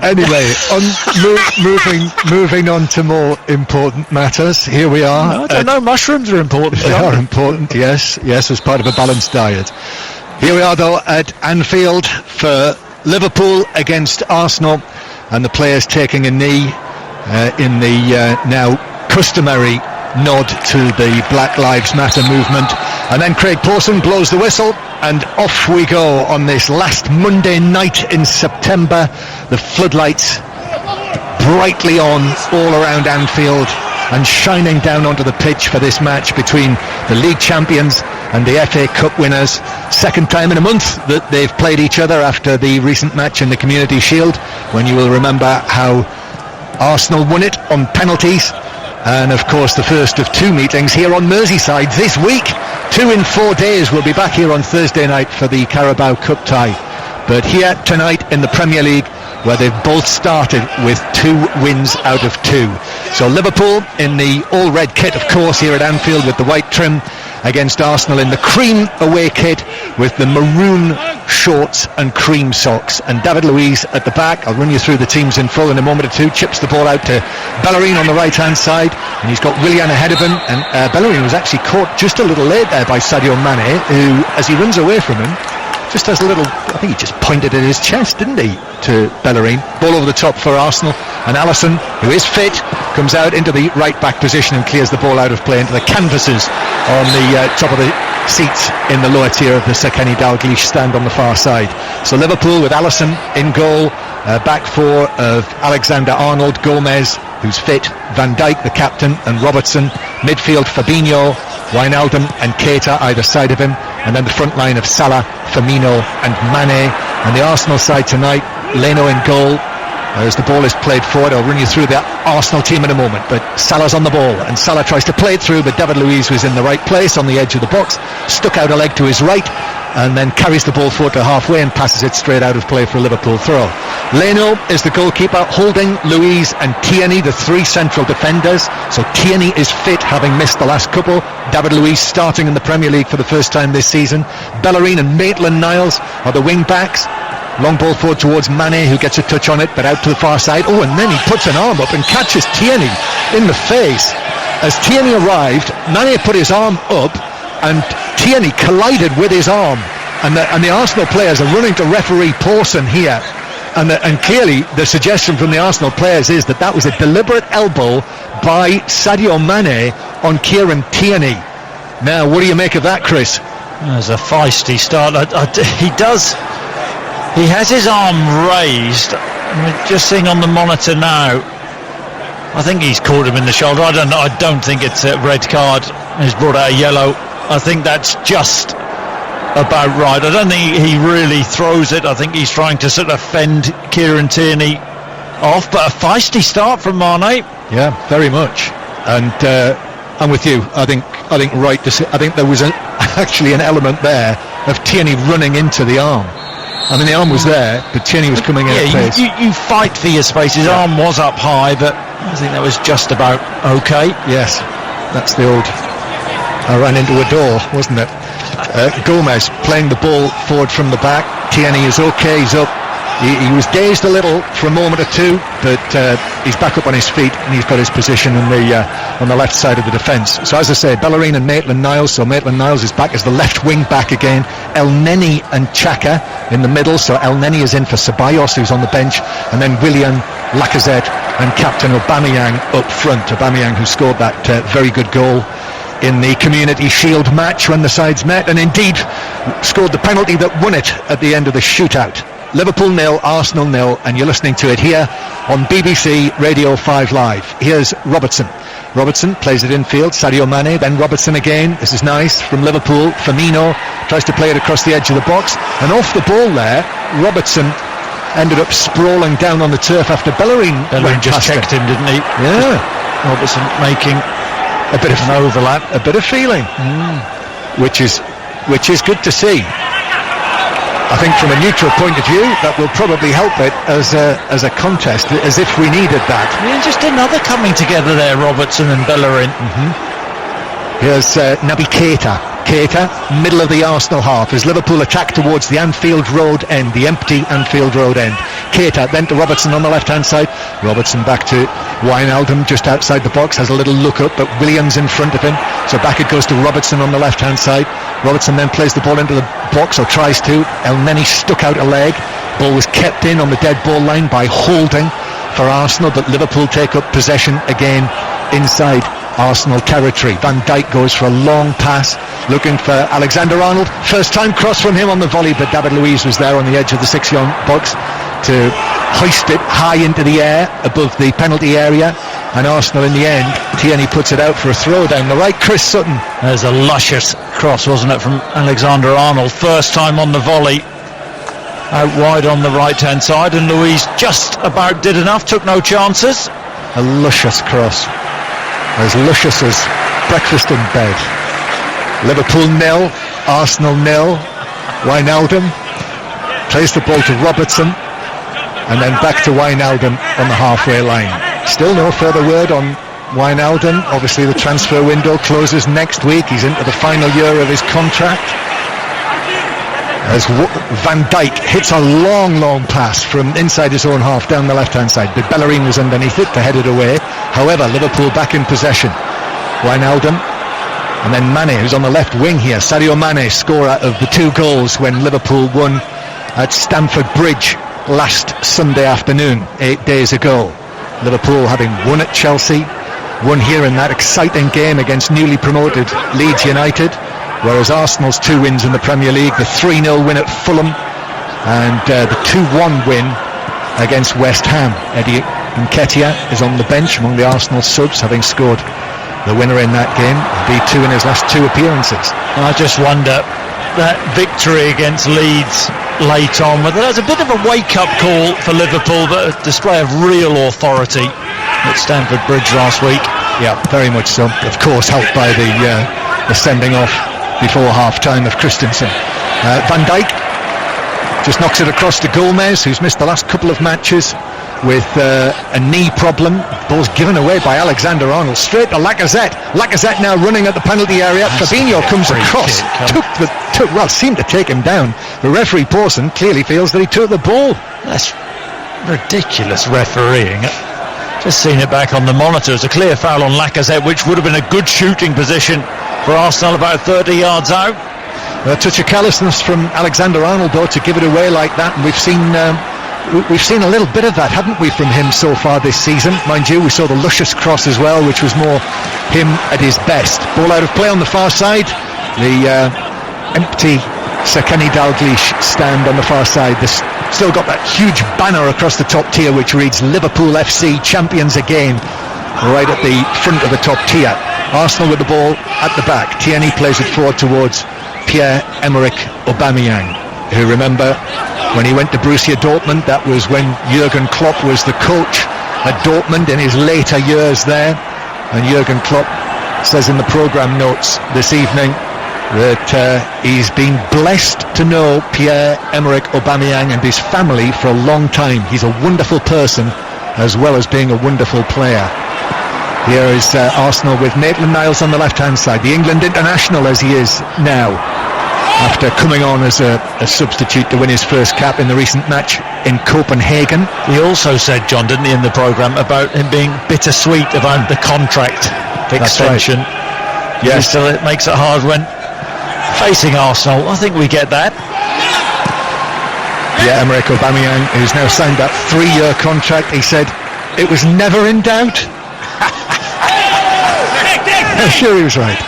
Anyway, moving on to more important matters. Here we are. No, I don't know. Mushrooms are important. They are important. Yes, as part of a balanced diet. Here we are, though, at Anfield for Liverpool against Arsenal, and the players taking a knee in the now customary nod to the Black Lives Matter movement. And then Craig Pawson blows the whistle, and off we go on this last Monday night in September. The floodlights brightly on all around Anfield and shining down onto the pitch for this match between the league champions and the FA Cup winners. Second time in a month that they've played each other after the recent match in the Community Shield, when you will remember how Arsenal won it on penalties. And of course the first of two meetings here on Merseyside this week. 2 in 4 days. We'll be back here on Thursday night for the Carabao Cup tie. But here tonight in the Premier League, where they've both started with 2 wins out of 2. So Liverpool in the all-red kit, of course, here at Anfield with the white trim, against Arsenal in the cream away kit with the maroon shorts and cream socks. And David Luiz at the back. I'll run you through the teams in full in a moment or two. Chips the ball out to Bellerin on the right hand side, and he's got Willian ahead of him, and Bellerin was actually caught just a little late there by Sadio Mane, who, as he runs away from him, just has a little, I think he just pointed at his chest, didn't he, to Bellerin. Ball over the top for Arsenal, and Alisson, who is fit, comes out into the right back position and clears the ball out of play into the canvases on the top of the seats in the lower tier of the Sir Kenny Dalglish stand on the far side. So Liverpool with Alisson in goal, back four of Alexander-Arnold, Gomez, who's fit, Van Dijk, the captain, and Robertson. Midfield, Fabinho, Wijnaldum and Keita either side of him, and then the front line of Salah, Firmino and Mane. And the Arsenal side tonight, Leno in goal. As the ball is played forward, I'll run you through the Arsenal team in a moment, but Salah's on the ball, and Salah tries to play it through, but David Luiz was in the right place on the edge of the box, stuck out a leg to his right, and then carries the ball forward to halfway and passes it straight out of play for a Liverpool throw. Leno is the goalkeeper, holding Luiz and Tierney, the 3 central defenders. So Tierney is fit, having missed the last couple. David Luiz starting in the Premier League for the first time this season. Bellerin and Maitland-Niles are the wing backs. Long ball forward towards Mane, who gets a touch on it, but out to the far side. Oh, and then he puts an arm up and catches Tierney in the face. As Tierney arrived, Mane put his arm up, and Tierney collided with his arm. And the Arsenal players are running to referee Pawson here. And clearly the suggestion from the Arsenal players is that was a deliberate elbow by Sadio Mane on Kieran Tierney. Now, what do you make of that, Chris? There's a feisty start. He has his arm raised. I'm just seeing on the monitor now. I think he's caught him in the shoulder. I don't think it's a red card. He's brought out a yellow. I think that's just about right. I don't think he really throws it. I think he's trying to sort of fend Kieran Tierney off. But a feisty start from Mane. Yeah, very much. And I'm with you. I think right to say. I think there was actually an element there of Tierney running into the arm. I mean, the arm was there, but Tierney was coming in at pace. You fight for your space. His arm was up high, but I think that was just about okay. Yes, that's the old I ran into a door, wasn't it? Gomez playing the ball forward from the back. Tierney is okay, he's up. He was dazed a little for a moment or two, but he's back up on his feet, and he's got his position on the left side of the defence. So as I say, Bellerin and Maitland-Niles. So Maitland-Niles is back as the left wing back again. El Neni and Xhaka in the middle. So El Neni is in for Ceballos, who's on the bench, and then Willian, Lacazette and captain Aubameyang up front. Aubameyang, who scored that very good goal in the Community Shield match when the sides met, and indeed scored the penalty that won it at the end of the shootout. Liverpool 0, Arsenal 0, and you're listening to it here on BBC Radio 5 Live. Here's Robertson. Robertson plays it infield, Sadio Mane, then Robertson again. This is nice from Liverpool. Firmino tries to play it across the edge of the box, and off the ball there, Robertson ended up sprawling down on the turf after Bellerin just checked him, didn't he? Yeah. Robertson making a bit of an overlap, a bit of feeling, which is good to see. I think from a neutral point of view, that will probably help it as a contest, as if we needed that. Yeah, just another coming together there, Robertson and Bellerin. Here's Naby Keita Keita, middle of the Arsenal half, as Liverpool attack towards the Anfield Road end, the empty Anfield Road end. Keita then to Robertson on the left-hand side. Robertson back to Wijnaldum just outside the box, has a little look up, but Williams in front of him. So back it goes to Robertson on the left-hand side. Robertson then plays the ball into the box, or tries to. El Neni stuck out a leg. Ball was kept in on the dead ball line by Holding for Arsenal, but Liverpool take up possession again inside Arsenal territory. Van Dijk goes for a long pass, looking for Alexander-Arnold. First time cross from him on the volley, but David Luiz was there on the edge of the 6-yard box to hoist it high into the air above the penalty area, and Arsenal in the end, Tierney puts it out for a throw down the right. Chris Sutton. There's a luscious cross, wasn't it, from Alexander-Arnold. First time on the volley, out wide on the right-hand side, and Luiz just about did enough, took no chances. A luscious cross, as luscious as breakfast in bed. Liverpool 0, Arsenal 0. Wijnaldum plays the ball to Robertson, and then back to Wijnaldum on the halfway line. Still no further word on Wijnaldum. Obviously the transfer window closes next week. He's into the final year of his contract. As Van Dijk hits a long pass from inside his own half down the left-hand side, but Bellerin was underneath it to head it away. However, Liverpool back in possession. Wijnaldum, and then Mane, who's on the left wing here. Sadio Mane, scorer of the 2 goals when Liverpool won at Stamford Bridge last Sunday afternoon, 8 days ago. Liverpool having won at Chelsea, won here in that exciting game against newly promoted Leeds United, whereas Arsenal's 2 wins in the Premier League, the 3-0 win at Fulham and the 2-1 win against West Ham. Eddie Nketiah is on the bench among the Arsenal subs, having scored the winner in that game. Indeed, 2 in his last 2 appearances. I just wonder, that victory against Leeds late on, whether that's a bit of a wake-up call for Liverpool, but a display of real authority at Stamford Bridge last week. Yeah, very much so. Of course, helped by the sending off before half-time of Christensen. Van Dijk just knocks it across to Gomez, who's missed the last couple of matches with a knee problem. Ball's given away by Alexander-Arnold straight to Lacazette. Lacazette now running at the penalty area. Fabinho comes across, seemed to take him down. The referee Pawson clearly feels that he took the ball. That's ridiculous refereeing. Just seen it back on the monitor. It's a clear foul on Lacazette, which would have been a good shooting position for Arsenal about 30 yards out. A touch of callousness from Alexander-Arnold though to give it away like that, and we've seen a little bit of that, haven't we, from him so far this season. Mind you, we saw the luscious cross as well, which was more him at his best. Ball out of play on the far side. The empty Sir Kenny Dalglish stand on the far side. This still got that huge banner across the top tier which reads Liverpool FC champions again, right at the front of the top tier. Arsenal with the ball at the back. Tierney plays it forward towards Pierre-Emerick Aubameyang, who, remember, when he went to Borussia Dortmund, that was when Jurgen Klopp was the coach at Dortmund in his later years there. And Jurgen Klopp says in the programme notes this evening that he's been blessed to know Pierre-Emerick Aubameyang and his family for a long time. He's a wonderful person as well as being a wonderful player. Here is Arsenal with Maitland-Niles on the left-hand side, the England international as he is now, after coming on as a substitute to win his first cap in the recent match in Copenhagen. He also said, John, didn't he, in the programme, about him being bittersweet about the contract extension. Right. Yes. So it makes it hard when facing Arsenal. I think we get that. Yeah, Emerick Aubameyang, who's now signed that 3-year contract, he said it was never in doubt. Sure, he was right.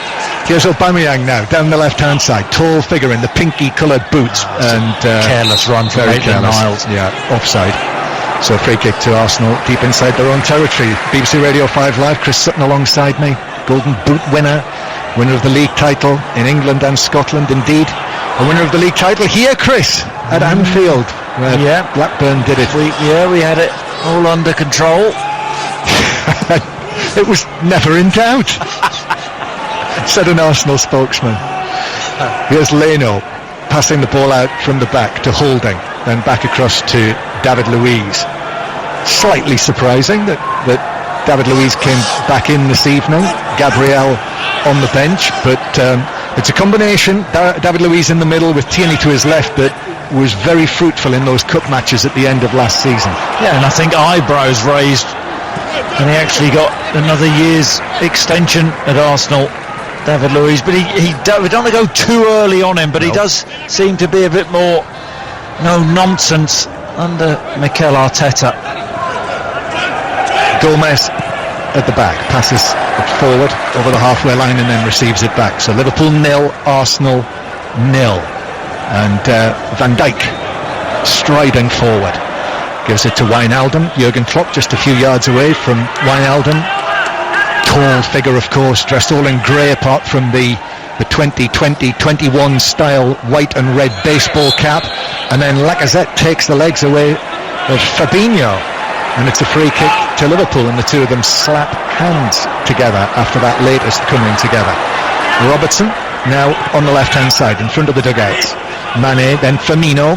Here's Aubameyang now down the left-hand side, tall figure in the pinky-coloured boots, and careless run from Maitland-Niles. Yeah, offside. So free kick to Arsenal deep inside their own territory. BBC Radio 5 Live, Chris Sutton alongside me, Golden Boot winner of the league title in England and Scotland, indeed a winner of the league title here, Chris, at Anfield, where Blackburn did it. We had it all under control. It was never in doubt, said an Arsenal spokesman. Here's Leno passing the ball out from the back to Holding, then back across to David Luiz. Slightly surprising that David Luiz came back in this evening. Gabriel on the bench, but It's a combination, David Luiz in the middle with Tierney to his left, that was very fruitful in those cup matches at the end of last season. Yeah, and I think eyebrows raised, and he actually got another year's extension at Arsenal, David Luiz. But we don't want to go too early on him, but he does seem to be a bit more no nonsense under Mikel Arteta. Gomez at the back, passes it forward over the halfway line and then receives it back. So Liverpool 0, Arsenal 0. And Van Dijk striding forward, gives it to Wijnaldum. Jurgen Klopp just a few yards away from Wijnaldum. Tall figure, of course, dressed all in grey apart from the 2020-21 style white and red baseball cap. And then Lacazette takes the legs away of Fabinho, and it's a free kick to Liverpool, and the two of them slap hands together after that latest coming together. Robertson now on the left hand side in front of the dugouts. Mane, then Firmino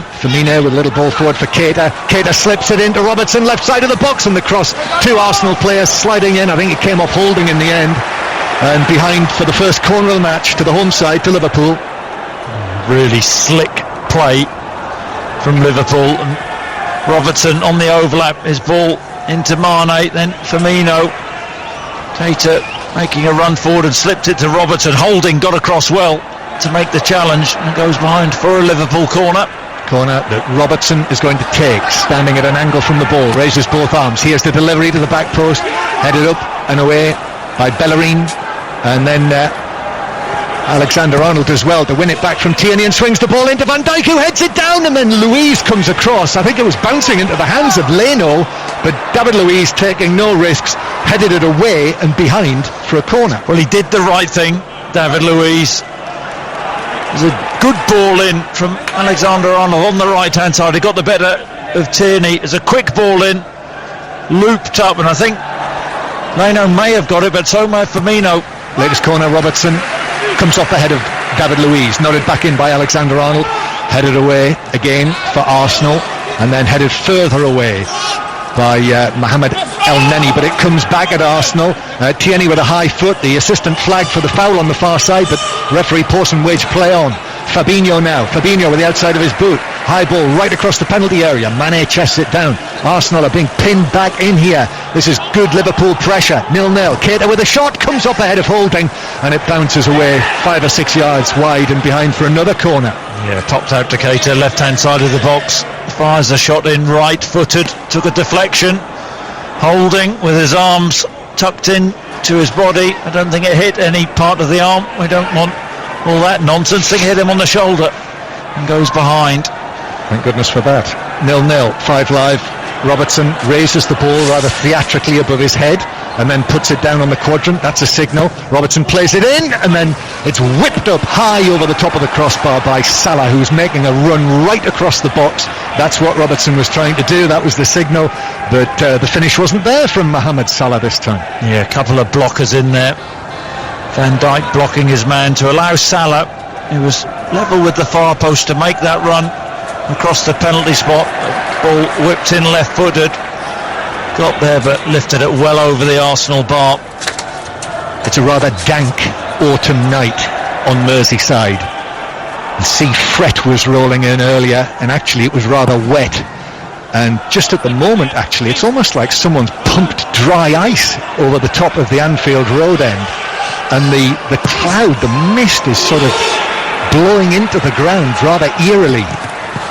with a little ball forward for Keita. Keita slips it into Robertson, left side of the box, and the cross. Two Arsenal players sliding in. I think it came off Holding in the end, and behind for the first corner of the match to the home side to Liverpool. Really slick play from Liverpool, and Robertson on the overlap, his ball into Mane, then Firmino. Keita making a run forward and slipped it to Robertson. Holding got across well to make the challenge and goes behind for a Liverpool corner that Robertson is going to take, standing at an angle from the ball, raises both arms. Here's the delivery to the back post, headed up and away by Bellerin, and then Alexander-Arnold as well to win it back from Tierney and swings the ball into Van Dijk, who heads it down, and then Luiz comes across. I think it was bouncing into the hands of Leno, but David Luiz, taking no risks, headed it away and behind for a corner. Well, he did the right thing, David Luiz. There's a good ball in from Alexander-Arnold on the right hand side. He got the better of Tierney. There's a quick ball in, looped up, and I think Leno may have got it, but so may Firmino. Latest corner, Robertson comes off the head of David Luiz, nodded back in by Alexander-Arnold, headed away again for Arsenal, and then headed further away by Mohamed El Neni, but it comes back at Arsenal. Tierney with a high foot, the assistant flagged for the foul on the far side, but referee Pawson waged play on. Fabinho with the outside of his boot, high ball right across the penalty area. Mane chests it down. Arsenal are being pinned back in here. This is good Liverpool pressure. 0-0. Keita with a shot, comes up ahead of Holding, and it bounces away 5 or 6 yards wide and behind for another corner. Yeah, popped out to Keita, left hand side of the box, fires a shot in, right footed, took a deflection. Holding with his arms tucked in to his body. I don't think it hit any part of the arm. We don't want all that nonsense. I think it hit him on the shoulder and goes behind. Thank goodness for that. 0-0, 5 live. Robertson raises the ball rather theatrically above his head and then puts it down on the quadrant. That's a signal. Robertson plays it in, and then it's whipped up high over the top of the crossbar by Salah, who's making a run right across the box. That's what Robertson was trying to do. That was the signal, but the finish wasn't there from Mohamed Salah this time. Yeah, a couple of blockers in there. Van Dijk blocking his man to allow Salah, who was level with the far post, to make that run across the penalty spot. Ball whipped in left-footed, got there but lifted it well over the Arsenal bar. It's a rather dank autumn night on Merseyside. The sea fret was rolling in earlier, and actually it was rather wet, and just at the moment actually it's almost like someone's pumped dry ice over the top of the Anfield Road end, and the cloud, the mist, is sort of blowing into the ground rather eerily.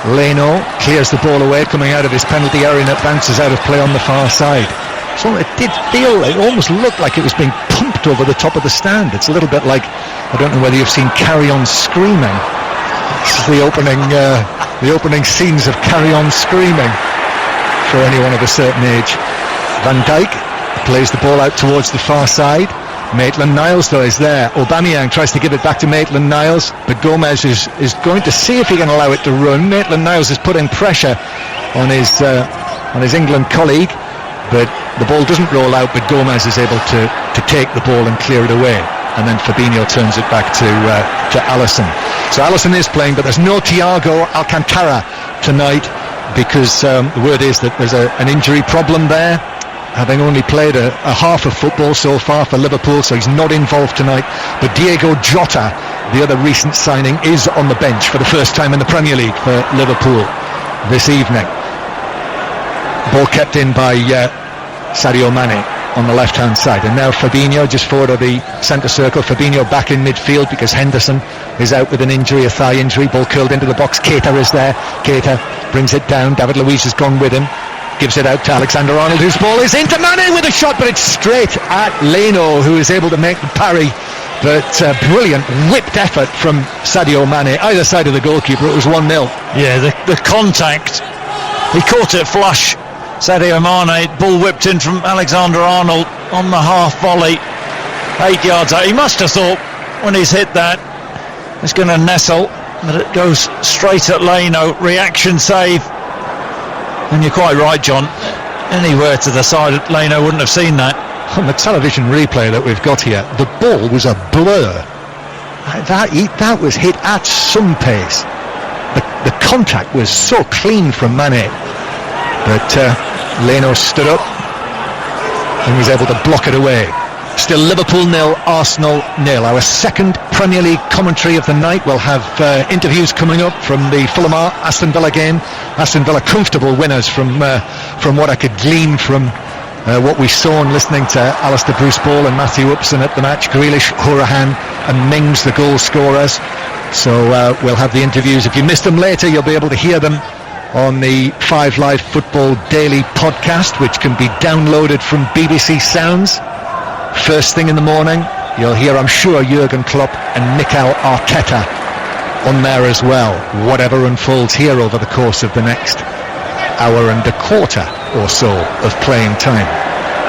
Leno clears the ball away coming out of his penalty area, and it bounces out of play on the far side. So it did feel, it almost looked like it was being pumped over the top of the stand. It's a little bit like, I don't know whether you've seen Carry On Screaming. This is the opening scenes of Carry On Screaming for anyone of a certain age. Van Dijk plays the ball out towards the far side. Maitland-Niles though is there. Aubameyang tries to give it back to Maitland-Niles, but Gomez is going to see if he can allow it to run. Maitland-Niles is putting pressure on his England colleague, but the ball doesn't roll out, but Gomez is able to take the ball and clear it away, and then Fabinho turns it back to Alisson. So Alisson is playing, but there's no Thiago Alcantara tonight, because the word is that there's an injury problem there, having only played a half of football so far for Liverpool, so he's not involved tonight. But Diego Jota the other recent signing, is on the bench for the first time in the Premier League for Liverpool this evening. Ball kept in by Sadio Mane on the left-hand side, and now Fabinho just forward of the centre circle. Fabinho back in midfield because Henderson is out with an injury, a thigh injury. Ball curled into the box. Keita is there. Keita brings it down. David Luiz has gone with him, gives it out to Alexander-Arnold, whose ball is into Mane with a shot, but it's straight at Leno, who is able to make the parry. But brilliant whipped effort from Sadio Mane, either side of the goalkeeper. It was 1-0. Yeah, the contact, he caught it flush. Sadio Mane, ball whipped in from Alexander-Arnold on the half volley, 8 yards out. He must have thought when he's hit that it's going to nestle, that it goes straight at Leno. Reaction save, and you're quite right, John, anywhere to the side, Leno wouldn't have seen that. On the television replay that we've got here, the ball was a blur. That was hit at some pace. The contact was so clean from Mane, but Leno stood up and was able to block it away. Still Liverpool 0, Arsenal 0. Our second Premier League commentary of the night. We'll have interviews coming up from the Fulham Aston Villa game. Aston Villa comfortable winners from what I could glean from what we saw and listening to Alistair Bruce Ball and Matthew Upson at the match. Grealish, Hourihane and Mings, the goal scorers. So we'll have the interviews. If you missed them later, you'll be able to hear them on the 5 Live Football Daily podcast, which can be downloaded from BBC Sounds. First thing in the morning, you'll hear, I'm sure, Jurgen Klopp and Mikel Arteta on there as well, whatever unfolds here over the course of the next hour and a quarter or so of playing time.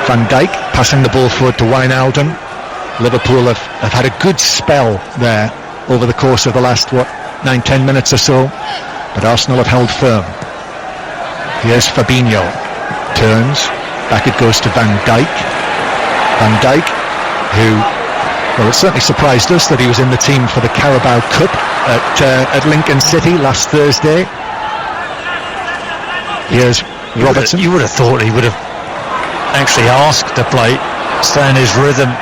Van Dijk passing the ball forward to Wijnaldum. Liverpool have had a good spell there over the course of the last 9-10 minutes or so, but Arsenal have held firm. Here's Fabinho, turns, back it goes to Van Dijk. Van Dijk, who, well, it certainly surprised us that he was in the team for the Carabao Cup at Lincoln City last Thursday. Here's Robertson. You would have thought he would have actually asked to play, stay in his rhythm.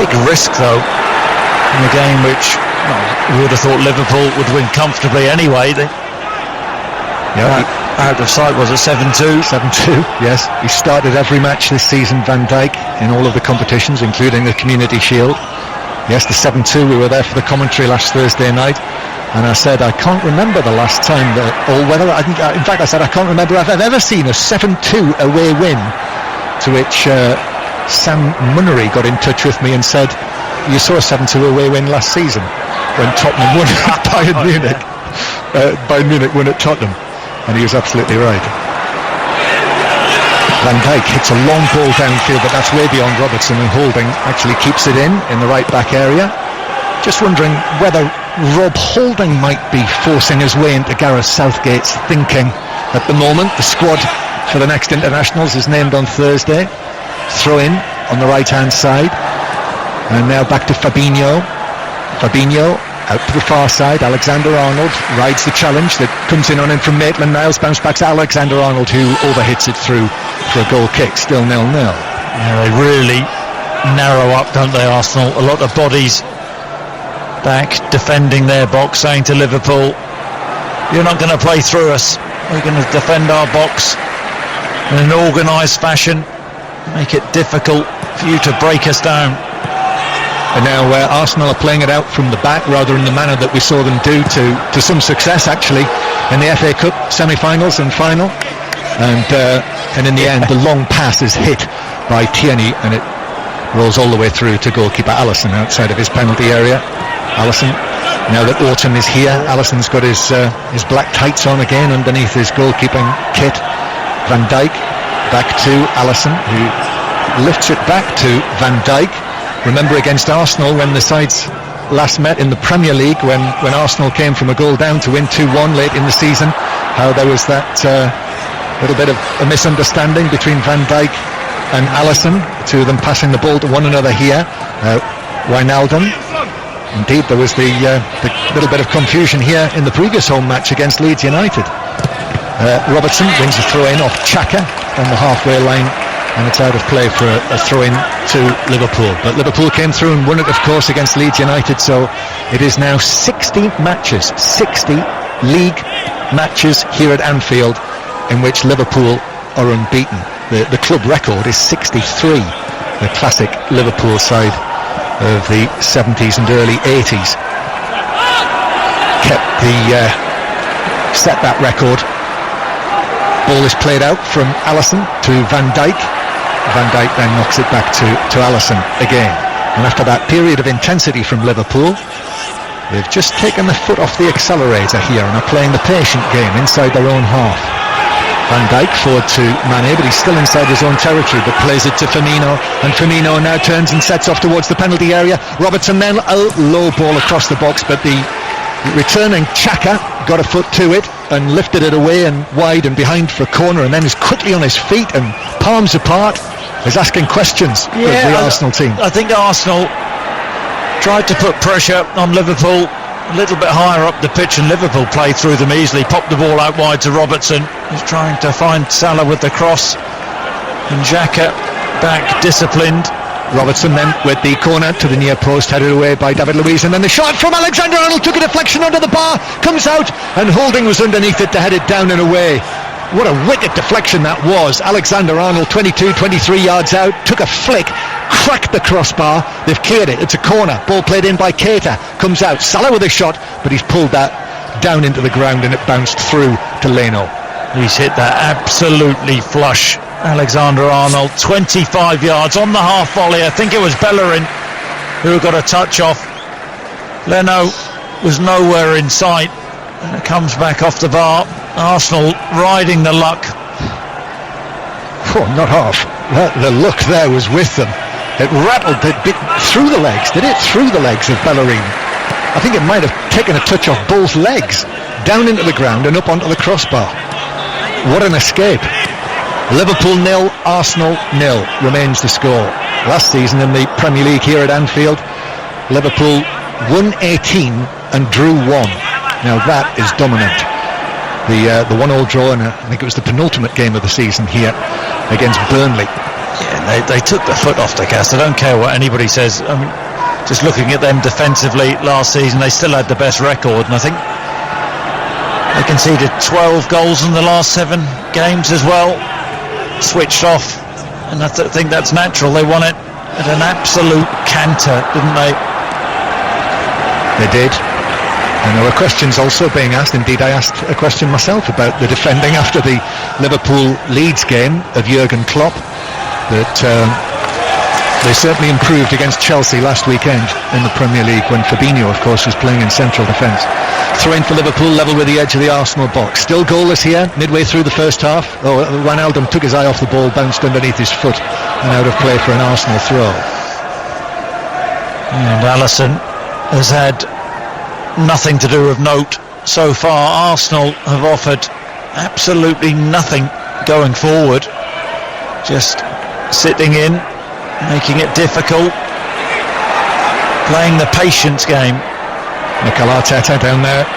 Big risk though in a game which, well, you would have thought Liverpool would win comfortably anyway. Out of sight, was it 7-2? 7-2, yes. He started every match this season, Van Dijk, in all of the competitions, including the Community Shield. Yes, the 7-2, we were there for the commentary last Thursday night, and I said I can't remember the last time that all-weather, in fact I said I can't remember if I've ever seen a 7-2 away win, to which Sam Munnery got in touch with me and said, you saw a 7-2 away win last season when Tottenham won at Bayern Munich. Bayern Munich won at Tottenham. And he was absolutely right. Van Dijk hits a long ball downfield, but that's way beyond Robertson, and Holding actually keeps it in the right back area. Just wondering whether Rob Holding might be forcing his way into Gareth Southgate's thinking at the moment. The squad for the next internationals is named on Thursday. Throw in on the right hand side, and now back to Fabinho. Out to the far side, Alexander-Arnold rides the challenge that comes in on him from Maitland-Niles, bounce back to Alexander-Arnold, who overhits it through for a goal kick, still 0-0. Yeah, they really narrow up, don't they, Arsenal? A lot of bodies back defending their box, saying to Liverpool, you're not going to play through us, we're going to defend our box in an organised fashion, make it difficult for you to break us down. And now Arsenal are playing it out from the back rather in the manner that we saw them do to some success actually in the FA Cup semi-finals and final, and in the end the long pass is hit by Tierney and it rolls all the way through to goalkeeper Alisson outside of his penalty area. Alisson, now that autumn is here, Alisson's got his black tights on again underneath his goalkeeping kit. Van Dijk back to Alisson, who lifts it back to Van Dijk. Remember against Arsenal when the sides last met in the Premier League, when Arsenal came from a goal down to win 2-1 late in the season, how there was that little bit of a misunderstanding between Van Dijk and Alisson, the two of them passing the ball to one another here. Wijnaldum, indeed there was the little bit of confusion here in the previous home match against Leeds United. Robertson wins a throw in off Xhaka on the halfway line and it's out of play for a throw-in to Liverpool. But Liverpool came through and won it, of course, against Leeds United. So it is now 60 matches, 60 league matches here at Anfield in which Liverpool are unbeaten. The club record is 63. The classic Liverpool side of the 70s and early 80s set that record. Ball is played out from Alisson to Van Dijk. Van Dijk then knocks it back to Alisson again. And after that period of intensity from Liverpool, they've just taken the foot off the accelerator here and are playing the patient game inside their own half. Van Dijk forward to Mane, but he's still inside his own territory, but plays it to Firmino, and Firmino now turns and sets off towards the penalty area. Robertson then a low ball across the box, but the returning Xhaka got a foot to it and lifted it away and wide and behind for a corner, and then is quickly on his feet and palms apart, is asking questions of the Arsenal team. I think Arsenal tried to put pressure on Liverpool a little bit higher up the pitch, and Liverpool played through them easily, popped the ball out wide to Robertson, who's trying to find Salah with the cross, and Xhaka back disciplined. Robertson then with the corner to the near post, headed away by David Luiz, and then the shot from Alexander-Arnold took a deflection under the bar, comes out, and Holding was underneath it to head it down and away. What a wicked deflection that was. Alexander-Arnold 22, 23 yards out, took a flick, cracked the crossbar, they've cleared it, it's a corner, ball played in by Keita, comes out, Salah with a shot, but he's pulled that down into the ground and it bounced through to Leno. He's hit that absolutely flush. Alexander-Arnold, 25 yards on the half volley. I think it was Bellerin who got a touch off. Leno was nowhere in sight, and it comes back off the bar. Arsenal riding the luck. Oh, not half. The luck there was with them. It rattled it through the legs, did it? Through the legs of Bellerin. I think it might have taken a touch off both legs, down into the ground and up onto the crossbar. What an escape. Liverpool 0, Arsenal 0 remains the score. Last season in the Premier League here at Anfield, Liverpool won 18 and drew 1. Now that is dominant. The 1-1 draw, and I think it was the penultimate game of the season here against Burnley. Yeah, they took the foot off the gas. I don't care what anybody says. I mean, just looking at them defensively last season, they still had the best record, and I think they conceded 12 goals in the last 7 games as well. Switched off, and I think that's natural. They won it at an absolute canter, didn't they? They did. And there were questions also being asked. Indeed, I asked a question myself about the defending after the Liverpool-Leeds game of Jurgen Klopp, that they certainly improved against Chelsea last weekend in the Premier League, when Fabinho, of course, was playing in central defence. Throw-in for Liverpool, level with the edge of the Arsenal box. Still goalless here, midway through the first half. Oh, Wijnaldum took his eye off the ball, bounced underneath his foot, and out of play for an Arsenal throw. And Alisson has had nothing to do of note so far. Arsenal have offered absolutely nothing going forward, just sitting in, making it difficult, playing the patience game. Mikel Arteta down there,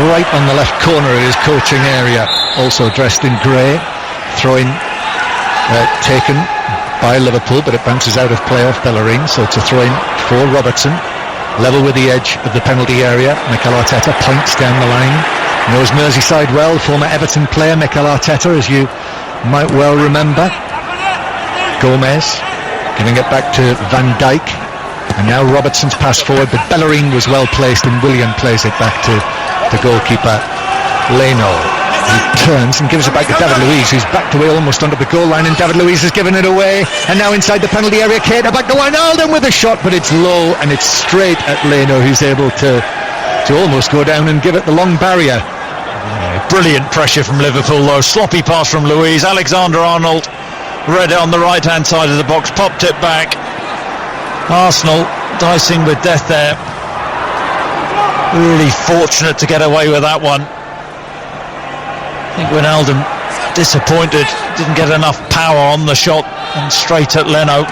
right on the left corner of his coaching area, also dressed in grey. Throw-in taken by Liverpool, but it bounces out of play off Bellerin, so it's a throw-in for Robertson. Level with the edge of the penalty area. Mikel Arteta points down the line. Knows Merseyside well, former Everton player Mikel Arteta, as you might well remember. Gomez giving it back to Van Dijk, and now Robertson's pass forward, but Bellerin was well placed, and Willian plays it back to the goalkeeper Leno. He turns and gives it back to David Luiz, who's backed away almost under the goal line, and David Luiz has given it away, and now inside the penalty area, Keita back to Wijnaldum with a shot, but it's low and it's straight at Leno, who's able to almost go down and give it the long barrier. Brilliant pressure from Liverpool though. Sloppy pass from Luiz. Alexander-Arnold read it on the right hand side of the box, popped it back. Arsenal dicing with death there. Really fortunate to get away with that one. I think Wijnaldum disappointed, didn't get enough power on the shot, and straight at Leno.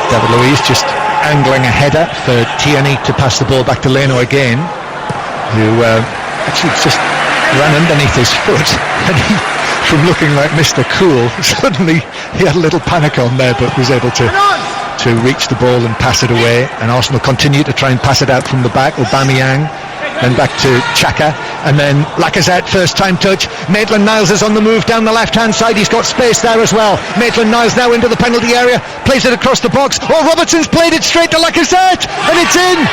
David Luiz just angling a header for Tierney to pass the ball back to Leno again, who actually just ran underneath his foot, and from looking like Mr. Cool, suddenly he had a little panic on there, but was able to reach the ball and pass it away. And Arsenal continued to try and pass it out from the back. Aubameyang, then back to Xhaka, and then Lacazette, first time touch. Maitland-Niles is on the move down the left hand side. He's got space there as well. Maitland-Niles now into the penalty area, plays it across the box. Oh, Robertson's played it straight to Lacazette, and it's in.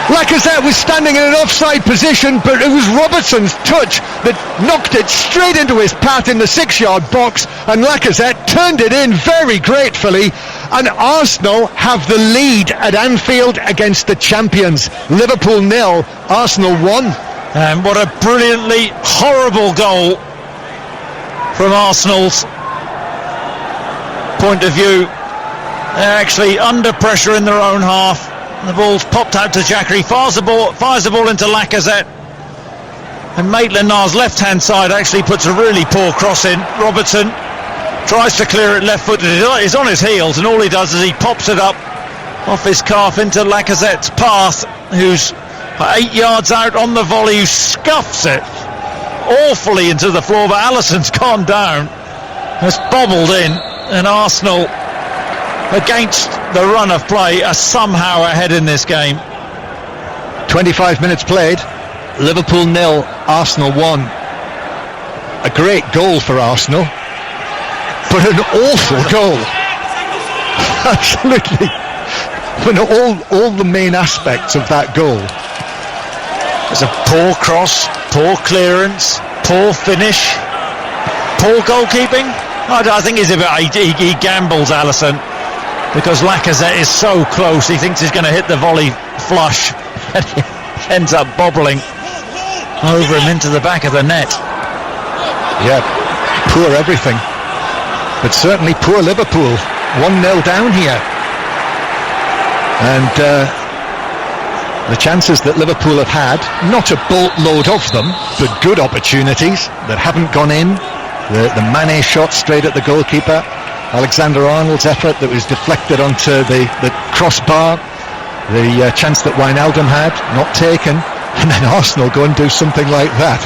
Lacazette was standing in an offside position, but it was Robertson's touch that knocked it straight into his path in the 6-yard box, and Lacazette turned it in very gratefully, and Arsenal have the lead at Anfield against the champions. Liverpool 0, Arsenal 1. And what a brilliantly horrible goal from Arsenal's point of view. They're actually under pressure in their own half. The ball's popped out to Xhaka. He fires the ball into Lacazette, and Maitland-Niles left hand side actually puts a really poor cross in. Robertson tries to clear it left footed. He's on his heels, and all he does is he pops it up off his calf into Lacazette's path, who's 8 yards out on the volley, who scuffs it awfully into the floor, but Alisson's gone down, has bobbled in, and Arsenal, against the run of play, are somehow ahead in this game. 25 minutes played, Liverpool 0, Arsenal 1. A great goal for Arsenal, but an awful goal. Absolutely. When all the main aspects of that goal. There's a poor cross, poor clearance, poor finish, poor goalkeeping. I think he gambles, Alisson, because Lacazette is so close. He thinks he's going to hit the volley flush, and he ends up bobbling over him into the back of the net. Yeah, poor everything, but certainly poor Liverpool. 1-0 down here, and the chances that Liverpool have had, not a boatload of them, but good opportunities that haven't gone in. The Mane shot straight at the goalkeeper, Alexander-Arnold's effort that was deflected onto the crossbar, the chance that Wijnaldum had, not taken, and then Arsenal go and do something like that.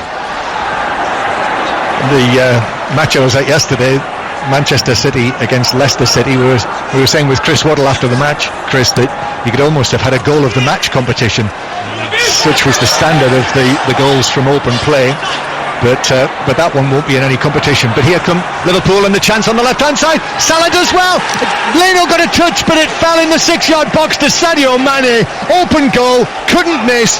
The match I was at yesterday, Manchester City against Leicester City, we were saying with Chris Waddle after the match, Chris, that you could almost have had a goal of the match competition. Such was the standard of the goals from open play. But that one won't be in any competition. But here come Liverpool, and the chance on the left-hand side. Salah does well. Leno got a touch, but it fell in the 6-yard box to Sadio Mane. Open goal, couldn't miss.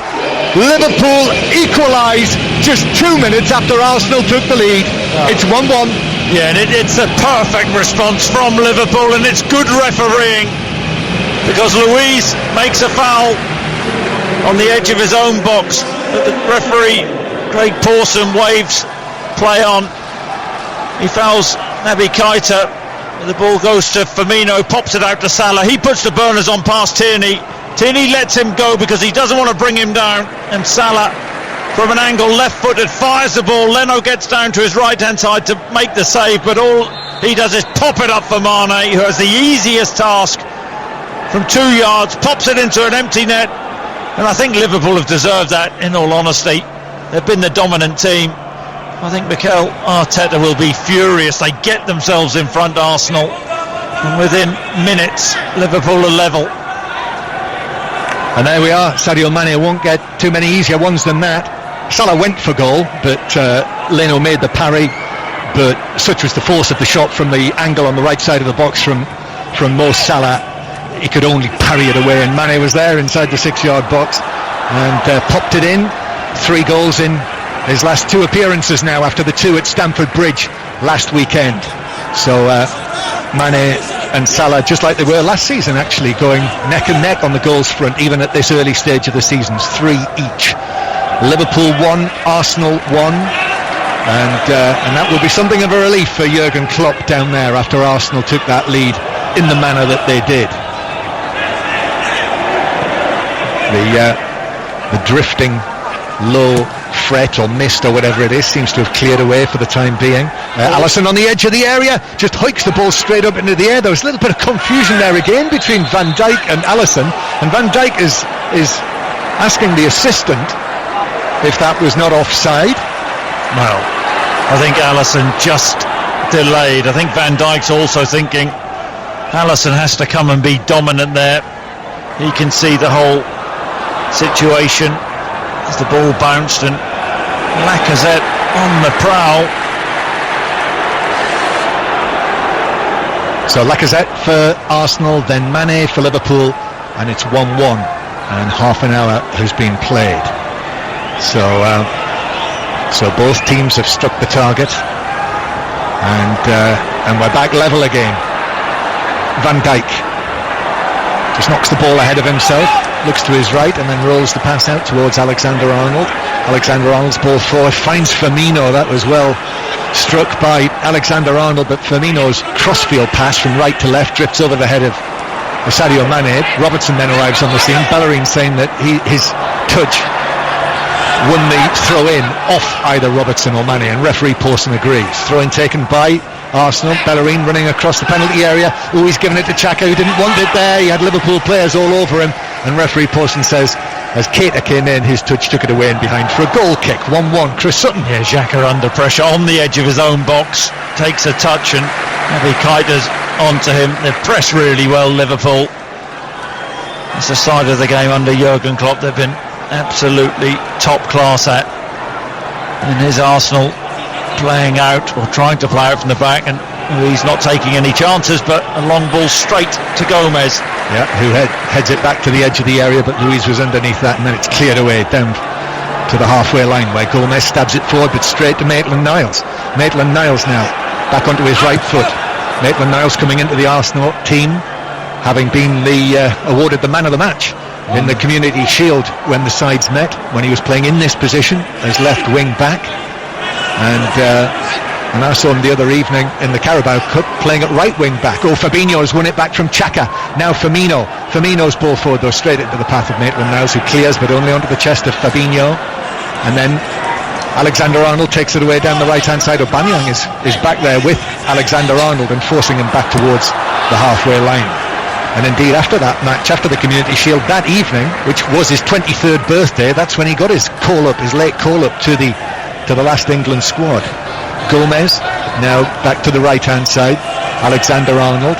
Liverpool equalised just 2 minutes after Arsenal took the lead. It's 1-1. Yeah, and it's a perfect response from Liverpool, and it's good refereeing, because Luiz makes a foul on the edge of his own box. But the referee, Craig Pawson, waves play on. He fouls Naby Keita. The ball goes to Firmino, pops it out to Salah. He puts the burners on past Tierney. Tierney lets him go because he doesn't want to bring him down. And Salah, from an angle, left-footed, fires the ball. Leno gets down to his right-hand side to make the save, but all he does is pop it up for Mane, who has the easiest task from 2 yards, pops it into an empty net. And I think Liverpool have deserved that, in all honesty. They've been the dominant team. I think Mikel Arteta will be furious. They get themselves in front, Arsenal, and within minutes Liverpool are level. And there we are. Sadio Mane won't get too many easier ones than that. Salah went for goal, but Leno made the parry, but such was the force of the shot from the angle on the right side of the box from Mo Salah, he could only parry it away, and Mane was there inside the 6-yard box and popped it in. 3 goals in his last 2 appearances now, after the 2 at Stamford Bridge last weekend. So Mane and Salah, just like they were last season, actually going neck and neck on the goals front, even at this early stage of the season. 3 each. Liverpool 1, Arsenal 1, and that will be something of a relief for Jurgen Klopp down there after Arsenal took that lead in the manner that they did. The drifting low fret or mist or whatever it is seems to have cleared away for the time being. Alisson on the edge of the area just hikes the ball straight up into the air. There was a little bit of confusion there again between Van Dijk and Alisson, and Van Dijk is asking the assistant if that was not offside. Well, I think Alisson just delayed. I think Van Dijk's also thinking Alisson has to come and be dominant there. He can see the whole situation as the ball bounced, and Lacazette on the prowl. So Lacazette for Arsenal, then Mane for Liverpool, and it's 1-1 and half an hour has been played. So both teams have struck the target, and we're back level again. Van Dijk just knocks the ball ahead of himself, looks to his right and then rolls the pass out towards Alexander-Arnold. Alexander-Arnold's ball forward, finds Firmino. That was well struck by Alexander-Arnold, but Firmino's crossfield pass from right to left drifts over the head of Sadio Mane. Robertson then arrives on the scene. Bellerin saying that his touch won the throw-in off either Robertson or Mane, and referee Pawson agrees. Throw-in taken by Arsenal. Bellerin running across the penalty area. Oh, he's given it to Xhaka, who didn't want it there. He had Liverpool players all over him, and referee Pawson says as Keita came in, his touch took it away and behind for a goal kick. 1-1. Chris Sutton. Yeah, Xhaka under pressure on the edge of his own box, takes a touch and Naby Keita's onto him. They've pressed really well, Liverpool. It's a side of the game under Jurgen Klopp they've been absolutely top class at, and his Arsenal playing out, or trying to play out from the back, and he's not taking any chances, but a long ball straight to Gomez. Yeah, who heads it back to the edge of the area, but Luiz was underneath that, and then it's cleared away down to the halfway line where Gomez stabs it forward, but straight to Maitland-Niles. Maitland-Niles now back onto his right foot. Maitland-Niles coming into the Arsenal team, having been awarded the man of the match in the Community Shield when the sides met, when he was playing in this position as left wing back, and I saw him the other evening in the Carabao Cup playing at right wing back. Oh, Fabinho has won it back from Xhaka. Now Firmino's ball forward though, straight into the path of Maitland-Niles, who clears but only onto the chest of Fabinho, and then Alexander-Arnold takes it away down the right hand side. Aubameyang is back there with Alexander-Arnold and forcing him back towards the halfway line. And indeed, after that match, after the Community Shield that evening, which was his 23rd birthday, that's when he got his late call-up to the last England squad. Gomez now back to the right-hand side. Alexander-Arnold.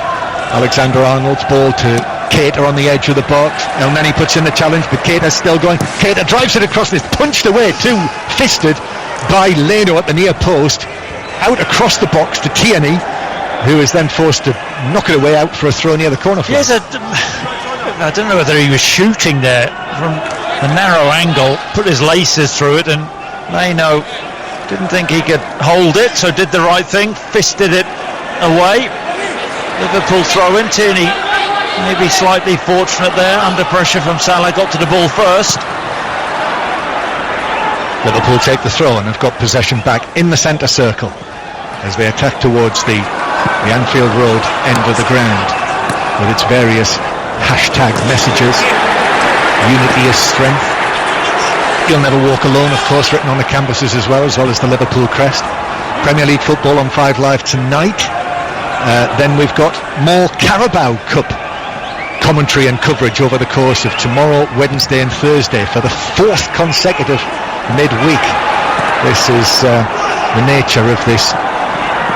Alexander-Arnold's ball to Keita on the edge of the box. El Neni puts in the challenge, but Keita's still going. Keita drives it across, this punched away, two-fisted by Leno at the near post. Out across the box to Tierney, who is then forced to knock it away out for a throw near the corner flag. Yes, I don't know whether he was shooting there from a narrow angle, put his laces through it, and Leno didn't think he could hold it, so did the right thing, fisted it away. Liverpool throw in. Tierney maybe slightly fortunate there, under pressure from Salah, got to the ball first. Liverpool take the throw and have got possession back in the centre circle as they attack towards the Anfield Road end of the ground with its various hashtag messages. Unity is strength. You'll never walk alone, of course, written on the canvases as well as the Liverpool crest. Premier League football on 5 Live tonight. Then we've got more Carabao Cup commentary and coverage over the course of tomorrow, Wednesday and Thursday for the 4th consecutive midweek. This is the nature of this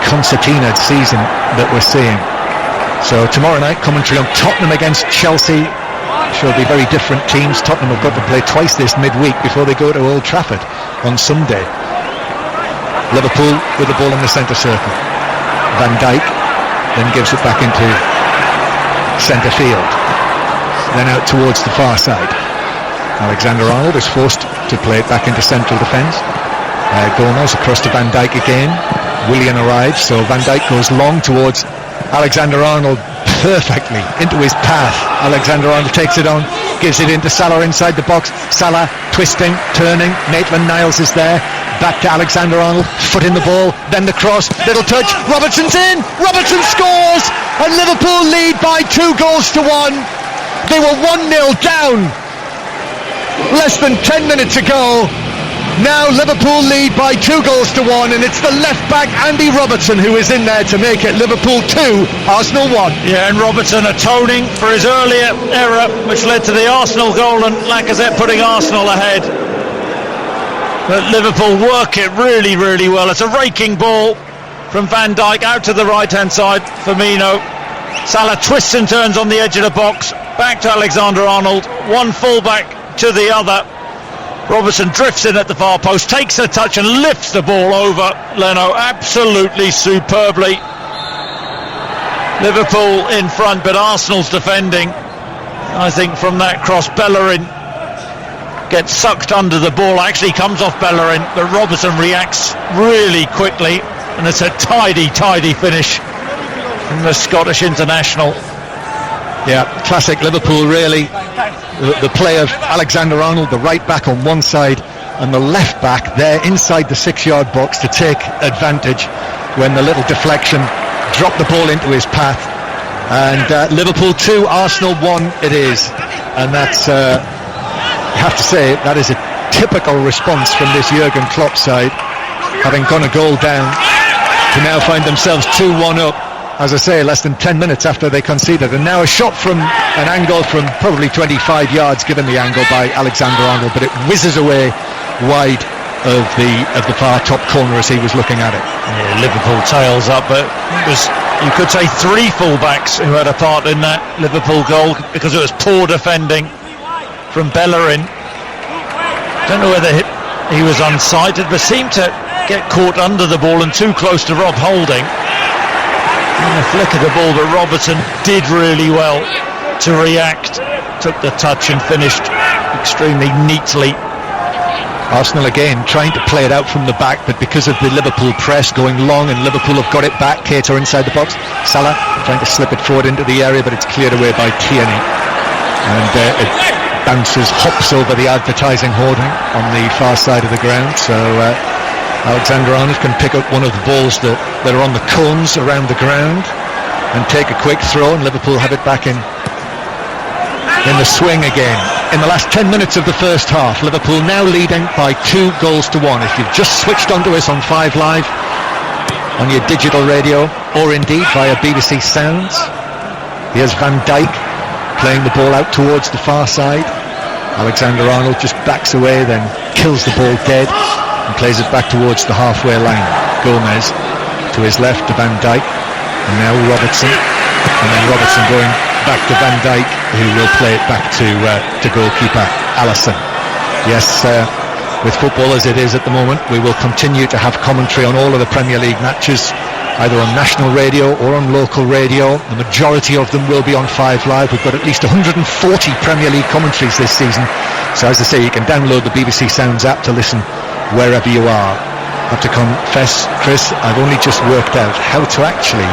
concertina season that we're seeing. So tomorrow night, commentary on Tottenham against Chelsea. Should be very different teams. Tottenham have got to play twice this midweek before they go to Old Trafford on Sunday. Liverpool with the ball in the centre circle. Van Dijk then gives it back into centre field, then out towards the far side. Alexander-Arnold is forced to play it back into central defence. Gomez across to Van Dijk again. Willian arrives, so Van Dijk goes long towards Alexander-Arnold, perfectly into his path. Alexander-Arnold takes it on, gives it into Salah inside the box. Salah twisting, turning. Maitland-Niles is there. Back to Alexander-Arnold, foot in the ball, then the cross, little touch. Robertson's in. Robertson scores, and Liverpool lead by 2-1. They were 1-0 down less than 10 minutes ago. Now Liverpool lead by 2-1, and it's the left back Andy Robertson who is in there to make it Liverpool 2, Arsenal 1. Yeah, and Robertson atoning for his earlier error, which led to the Arsenal goal, and Lacazette putting Arsenal ahead. But Liverpool work it really, really well. It's a raking ball from Van Dijk out to the right-hand side. Firmino. Salah twists and turns on the edge of the box. Back to Alexander-Arnold. One fullback to the other. Robertson drifts in at the far post, takes a touch and lifts the ball over Leno absolutely superbly. Liverpool in front, but Arsenal's defending. I think from that cross, Bellerin gets sucked under the ball, actually comes off Bellerin, but Robertson reacts really quickly, and it's a tidy finish from the Scottish international. Yeah, classic Liverpool really. The play of Alexander-Arnold, the right back on one side, and the left back there inside the 6-yard box to take advantage when the little deflection dropped the ball into his path. And Liverpool 2, Arsenal 1 it is. And that's, I have to say, that is a typical response from this Jurgen Klopp side, having gone a goal down to now find themselves 2-1 up. As I say, less than 10 minutes after they conceded, and now a shot from an angle from probably 25 yards, given the angle by Alexander-Arnold, but it whizzes away wide of the far top corner as he was looking at it. Yeah, Liverpool tails up, but it was, you could say, 3 fullbacks who had a part in that Liverpool goal, because it was poor defending from Bellerin. Don't know whether he was unsighted, but seemed to get caught under the ball and too close to Rob Holding. And a flick of the ball, but Robertson did really well to react, took the touch and finished extremely neatly. Arsenal again trying to play it out from the back, but because of the Liverpool press going long and Liverpool have got it back, Keita inside the box, Salah trying to slip it forward into the area, but it's cleared away by Tierney, and it bounces, hops over the advertising hoarding on the far side of the ground. So Alexander-Arnold can pick up one of the balls that are on the cones around the ground and take a quick throw, and Liverpool have it back in the swing again. In the last 10 minutes of the first half, Liverpool now leading by 2-1. If you've just switched onto us on 5 Live, on your digital radio, or indeed via BBC Sounds, here's Van Dijk playing the ball out towards the far side. Alexander-Arnold just backs away, then kills the ball dead and plays it back towards the halfway line. Gomez to his left to Van Dijk, and now Robertson, and then Robertson going back to Van Dijk, who will play it back to goalkeeper Alisson. Yes, with football as it is at the moment, we will continue to have commentary on all of the Premier League matches, either on national radio or on local radio. The majority of them will be on 5 Live. We've got at least 140 Premier League commentaries this season, so as I say, you can download the BBC Sounds app to listen wherever you are. I have to confess, Chris, I've only just worked out how to actually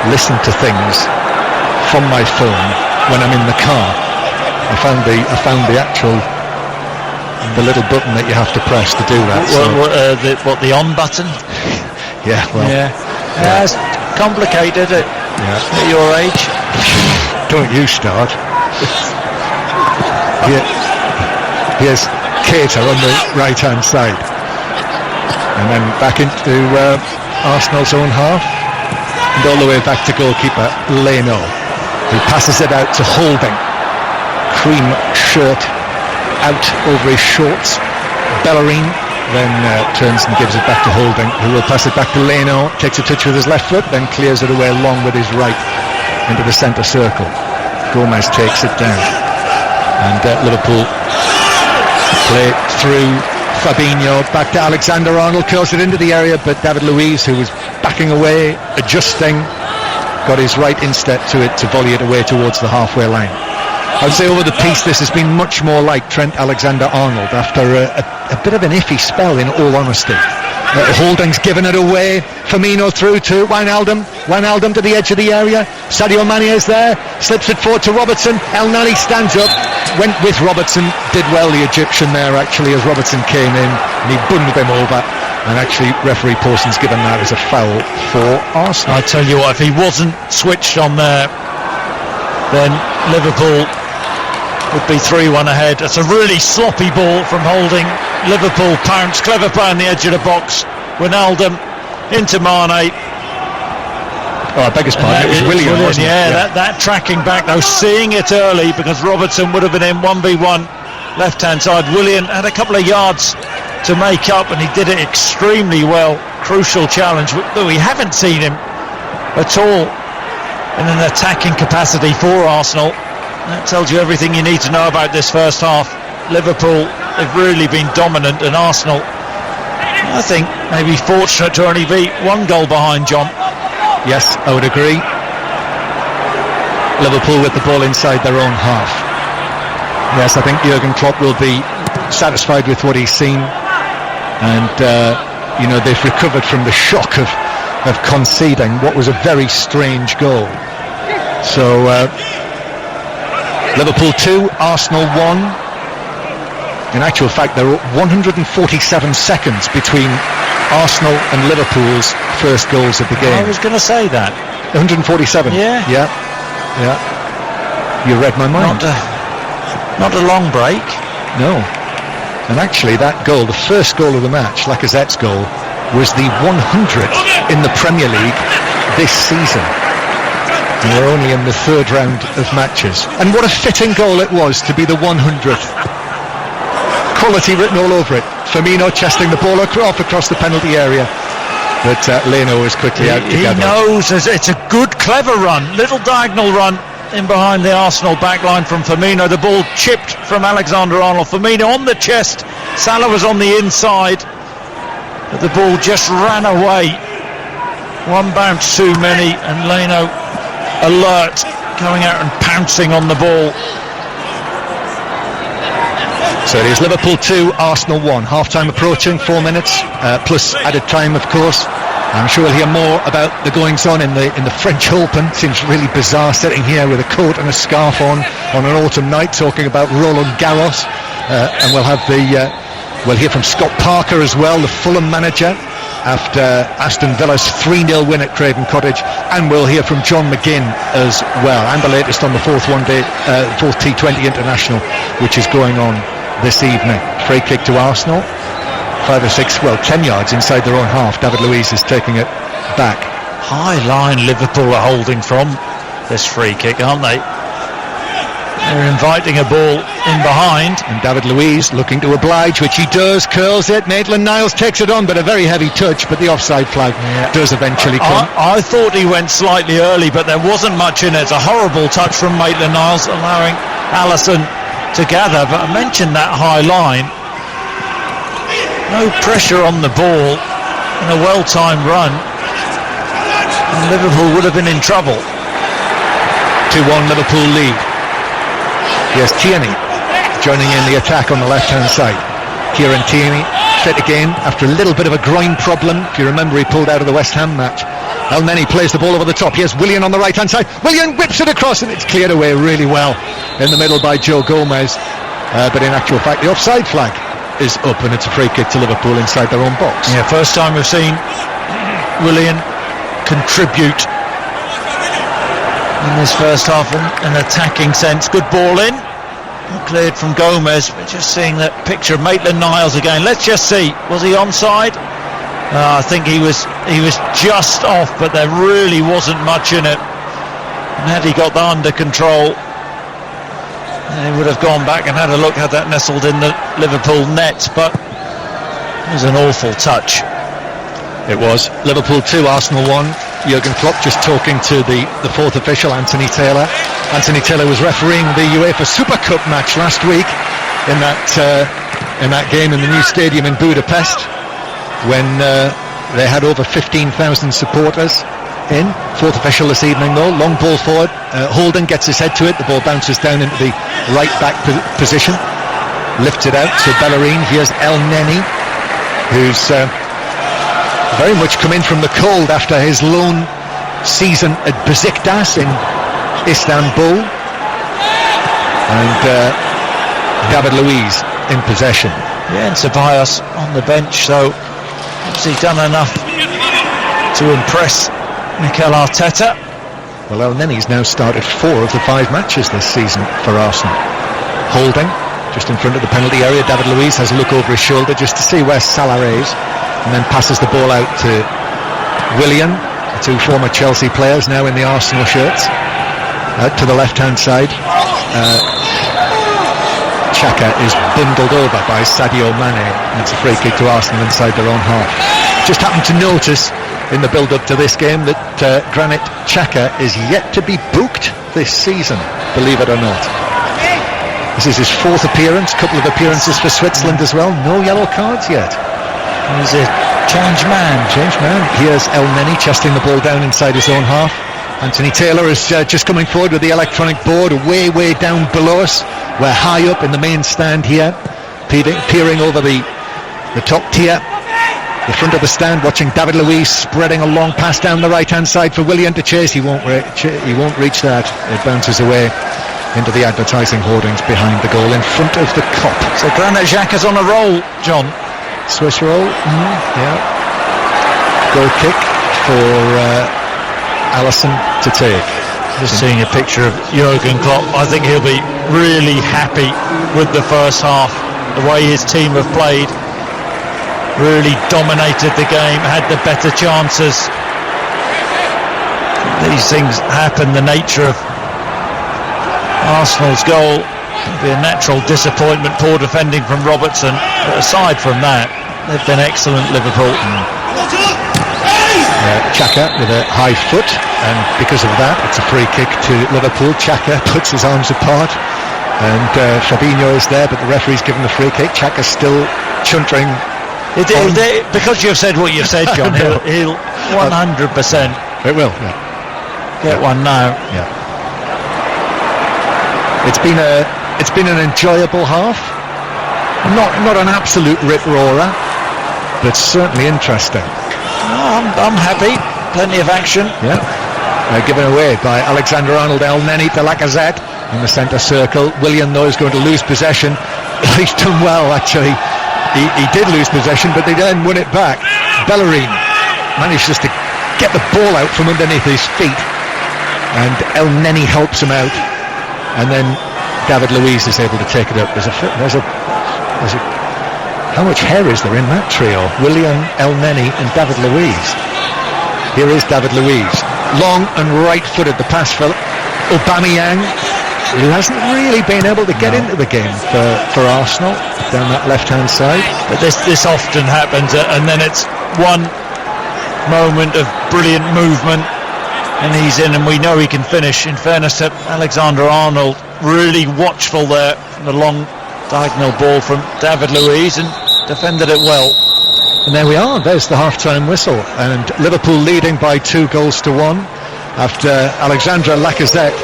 listen to things from my phone when I'm in the car. I found the actual, the little button that you have to press to do that. The on button? Yeah, well, yeah, it's complicated at your age. Don't you start. Here's Keita on the right hand side, and then back into Arsenal's own half, and all the way back to goalkeeper Leno, who passes it out to Holding, cream shirt out over his shorts. Bellerin then turns and gives it back to Holding, who will pass it back to Leno, takes a touch with his left foot, then clears it away long with his right into the centre circle. Gomez takes it down, and Liverpool play through Fabinho, back to Alexander-Arnold, curls it into the area, but David Luiz, who was backing away, adjusting, got his right instep to it to volley it away towards the halfway line. I'd say over the piece this has been much more like Trent Alexander-Arnold after a bit of an iffy spell, in all honesty. Holding's given it away. Firmino through to Wijnaldum to the edge of the area. Sadio Mane is there, slips it forward to Robertson. El Nani stands up, went with Robertson, did well, the Egyptian there actually, as Robertson came in and he bunged him over, and actually referee Paulson's given that as a foul for Arsenal. I tell you what, if he wasn't switched on there, then Liverpool would be 3-1 ahead. It's a really sloppy ball from Holding. Liverpool pounce, clever play on the edge of the box. Wijnaldum into Mane. Oh, I beg his pardon, it was Willian, wasn't it? Yeah, that tracking back though, seeing it early, because Robertson would have been in 1v1 left hand side. Willian had a couple of yards to make up, and he did it extremely well. Crucial challenge, but we haven't seen him at all in an attacking capacity for Arsenal. That tells you everything you need to know about this first half. Liverpool, they've really been dominant, and Arsenal, I think, maybe fortunate to only be one goal behind, John. Yes, I would agree. Liverpool with the ball inside their own half. Yes, I think Jurgen Klopp will be satisfied with what he's seen, and they've recovered from the shock of conceding what was a very strange goal. So Liverpool 2, Arsenal 1. In actual fact, there are 147 seconds between Arsenal and Liverpool's first goals of the game. I was going to say that. 147. Yeah. You read my mind. Not a long break. No. And actually, that goal, the first goal of the match, Lacazette's goal, was the 100th in the Premier League this season. And we're only in the third round of matches. And what a fitting goal it was to be the 100th. Quality written all over it. Firmino chesting the ball off across the penalty area, but Leno is quickly out to He knows it's a good, clever run, little diagonal run in behind the Arsenal backline from Firmino. The ball chipped from Alexander-Arnold. Firmino on the chest. Salah was on the inside, but the ball just ran away. One bounce too many, and Leno alert, going out and pouncing on the ball. So it is Liverpool 2, Arsenal 1. Half-time approaching, 4 minutes, plus added time, of course. I'm sure we'll hear more about the goings-on in the French Open. Seems really bizarre sitting here with a coat and a scarf on an autumn night, talking about Roland Garros. And we'll hear from Scott Parker as well, the Fulham manager, after Aston Villa's 3-0 win at Craven Cottage. And we'll hear from John McGinn as well, and the latest on the fourth T20 International, which is going on this evening. Free kick to Arsenal, 10 yards inside their own half. David Luiz is taking it back. High line Liverpool are holding from this free kick, aren't they? They're inviting a ball in behind, and David Luiz looking to oblige, which he does, curls it. Maitland-Niles takes it on, but a very heavy touch, but the offside flag does eventually come. I thought he went slightly early, but there wasn't much in it. It's a horrible touch from Maitland-Niles, allowing Alisson to gather, but I mentioned that high line. No pressure on the ball and a well-timed run, and Liverpool would have been in trouble. 2-1 Liverpool lead. Here's Tierney joining in the attack on the left-hand side. Kieran Tierney fit again after a little bit of a groin problem. If you remember, he pulled out of the West Ham match. El Neni plays the ball over the top. Here's Willian on the right-hand side. Willian whips it across, and it's cleared away really well in the middle by Joe Gomez. But in actual fact, the offside flag is up, and it's a free kick to Liverpool inside their own box. Yeah, first time we've seen Willian contribute in this first half in an attacking sense. Good ball in, cleared from Gomez. We're just seeing that picture of Maitland-Niles again. Let's just see, was he onside? I think he was just off, but there really wasn't much in it. And had he got that under control, he would have gone back and had a look, had that nestled in the Liverpool net. But it was an awful touch. It was. Liverpool 2, Arsenal 1. Jurgen Klopp just talking to the fourth official, Anthony Taylor. Anthony Taylor was refereeing the UEFA Super Cup match last week in that game in the new stadium in Budapest, when they had over 15,000 supporters in. Fourth official this evening though, long ball forward. Holden gets his head to it, the ball bounces down into the right back position, lifts it out to Bellerin. Here's El Neni, who's very much come in from the cold after his lone season at Besiktas in Istanbul. And David Luiz in possession. Yeah, and Ceballos on the bench, so has he done enough to impress Mikel Arteta? Well, El Neni's now started 4 of the 5 matches this season for Arsenal. Holding just in front of the penalty area. David Luiz has a look over his shoulder just to see where Salah is, and then passes the ball out to Willian, the 2 former Chelsea players now in the Arsenal shirts, out to the left hand side. Xhaka is bundled over by Sadio Mane. It's a free kick to Arsenal inside their own half. Just happened to notice in the build-up to this game that Granit Xhaka is yet to be booked this season, believe it or not. This is his fourth appearance, couple of appearances for Switzerland as well. No yellow cards yet. He's a changed man. Here's El Neni chesting the ball down inside his own half. Anthony Taylor is just coming forward with the electronic board way down below us. We're high up in the main stand here, peering over the top tier, the front of the stand, watching David Luiz spreading a long pass down the right-hand side for Willian to chase. He won't reach that. It bounces away into the advertising hoardings behind the goal in front of the Kop. So Granit Xhaka's on a roll, John. Swiss roll, yeah. Goal kick for Alisson to take. Just seeing a picture of Jurgen Klopp, I think he'll be really happy with the first half, the way his team have played. Really dominated the game, had the better chances. These things happen, the nature of Arsenal's goal. It'll be a natural disappointment, poor defending from Robertson, but aside from that, they've been excellent, Liverpool. Xhaka with a high foot, and because of that it's a free kick to Liverpool. Xhaka puts his arms apart, and Fabinho is there, but the referee's given the free kick. Xhaka's still chuntering. Because you've said what you've said, John, he'll 100%. It will, get one now. Yeah. It's been an enjoyable half. Not an absolute rip-roarer, but certainly interesting. I'm happy. Plenty of action. Yeah. Given away by Alexander-Arnold. El Neni to Lacazette in the centre circle. Willian, though, is going to lose possession. He's done well, actually. He did lose possession, but they then won it back. Bellerin managed just to get the ball out from underneath his feet, and El Neni helps him out, and then David Luiz is able to take it up. How much hair is there in that trio? Willian, El Neni and David Luiz. Here is David Luiz, long and right-footed. The pass for Aubameyang, who hasn't really been able to get into the game for Arsenal down that left-hand side. But this often happens, and then it's one moment of brilliant movement and he's in, and we know he can finish. In fairness to Alexander-Arnold, really watchful there from the long diagonal ball from David Luiz, and defended it well. And there we are, there's the half-time whistle, and Liverpool leading by 2-1 after Alexandre Lacazette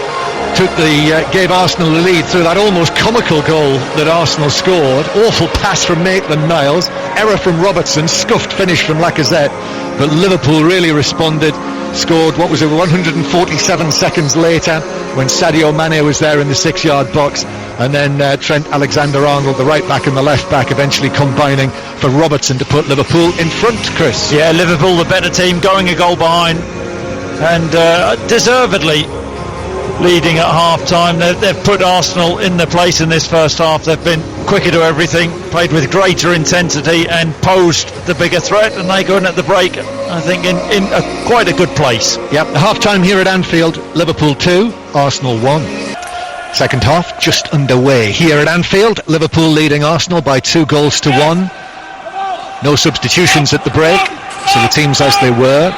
gave Arsenal the lead through that almost comical goal that Arsenal scored. Awful pass from Maitland-Niles, error from Robertson, scuffed finish from Lacazette, but Liverpool really responded, scored, 147 seconds later when Sadio Mane was there in the 6-yard box, and then Trent Alexander-Arnold, the right back and the left back, eventually combining for Robertson to put Liverpool in front, Chris. Yeah, Liverpool the better team, going a goal behind, and deservedly leading at half-time. They've put Arsenal in their place in this first half. They've been quicker to everything, played with greater intensity and posed the bigger threat, and they go in at the break, I think, in quite a good place. Yep, half-time here at Anfield, Liverpool 2, Arsenal 1. Second half just underway here at Anfield, Liverpool leading Arsenal by 2-1. No substitutions at the break, so the teams as they were.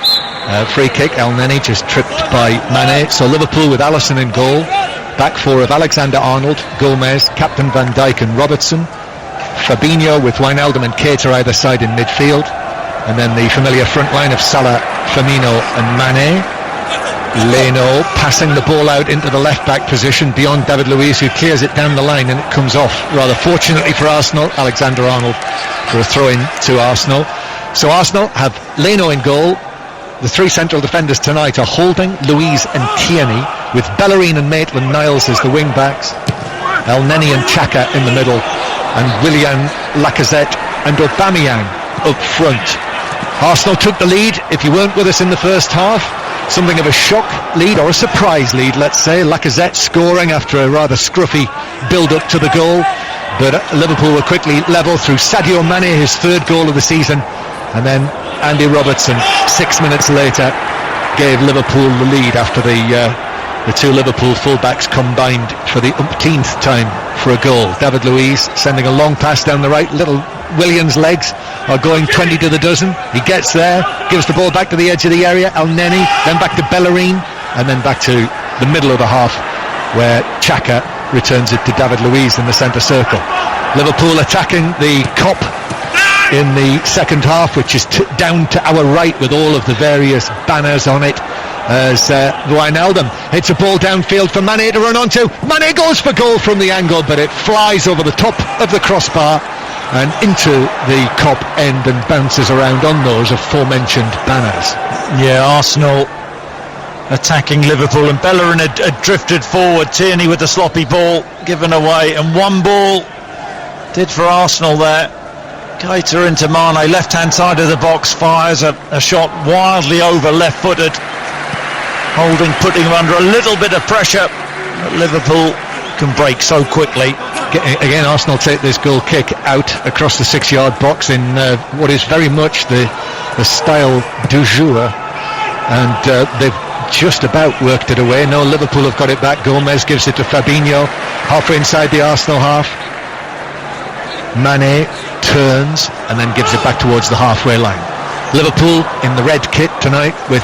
Free kick, El Neni just tripped by Mane. So Liverpool with Alisson in goal. Back four of Alexander-Arnold, Gomez, Captain Van Dijk and Robertson. Fabinho with Wijnaldum and Keita either side in midfield. And then the familiar front line of Salah, Firmino and Mane. Leno passing the ball out into the left back position beyond David Luiz, who clears it down the line, and it comes off rather fortunately for Arsenal. Alexander-Arnold for a throw-in to Arsenal. So Arsenal have Leno in goal. The three central defenders tonight are Holding, Luiz and Tierney, with Bellerin and Maitland-Niles as the wing backs, El Neni and Xhaka in the middle, and Willian, Lacazette and Aubameyang up front. Arsenal took the lead. If you weren't with us in the first half, something of a shock lead, or a surprise lead, let's say. Lacazette scoring after a rather scruffy build-up to the goal, but Liverpool were quickly level through Sadio Mane, his third goal of the season, and then Andy Robertson 6 minutes later gave Liverpool the lead after the two Liverpool fullbacks combined for the umpteenth time for a goal. David Luiz sending a long pass down the right. Little Willian's legs are going 20 to the dozen. He gets there, gives the ball back to the edge of the area. El Neni, then back to Bellerin, and then back to the middle of the half, where Xhaka returns it to David Luiz in the centre circle. Liverpool attacking the Kop in the second half, which is down to our right with all of the various banners on it, as Wijnaldum hits a ball downfield for Mane to run onto. Mane goes for goal from the angle, but it flies over the top of the crossbar and into the Kop end and bounces around on those aforementioned banners. Yeah, Arsenal attacking Liverpool, and Bellerin had drifted forward. Tierney with the sloppy ball given away, and one ball did for Arsenal there. Keita into Mane, left hand side of the box, fires a shot wildly over, left footed. Holding, putting him under a little bit of pressure, but Liverpool can break so quickly. Again, Arsenal take this goal kick out across the 6-yard box in what is very much the style du jour, and they've just about worked it away. No, Liverpool have got it back. Gomez gives it to Fabinho, halfway inside the Arsenal half. Mane turns and then gives it back towards the halfway line. Liverpool in the red kit tonight, with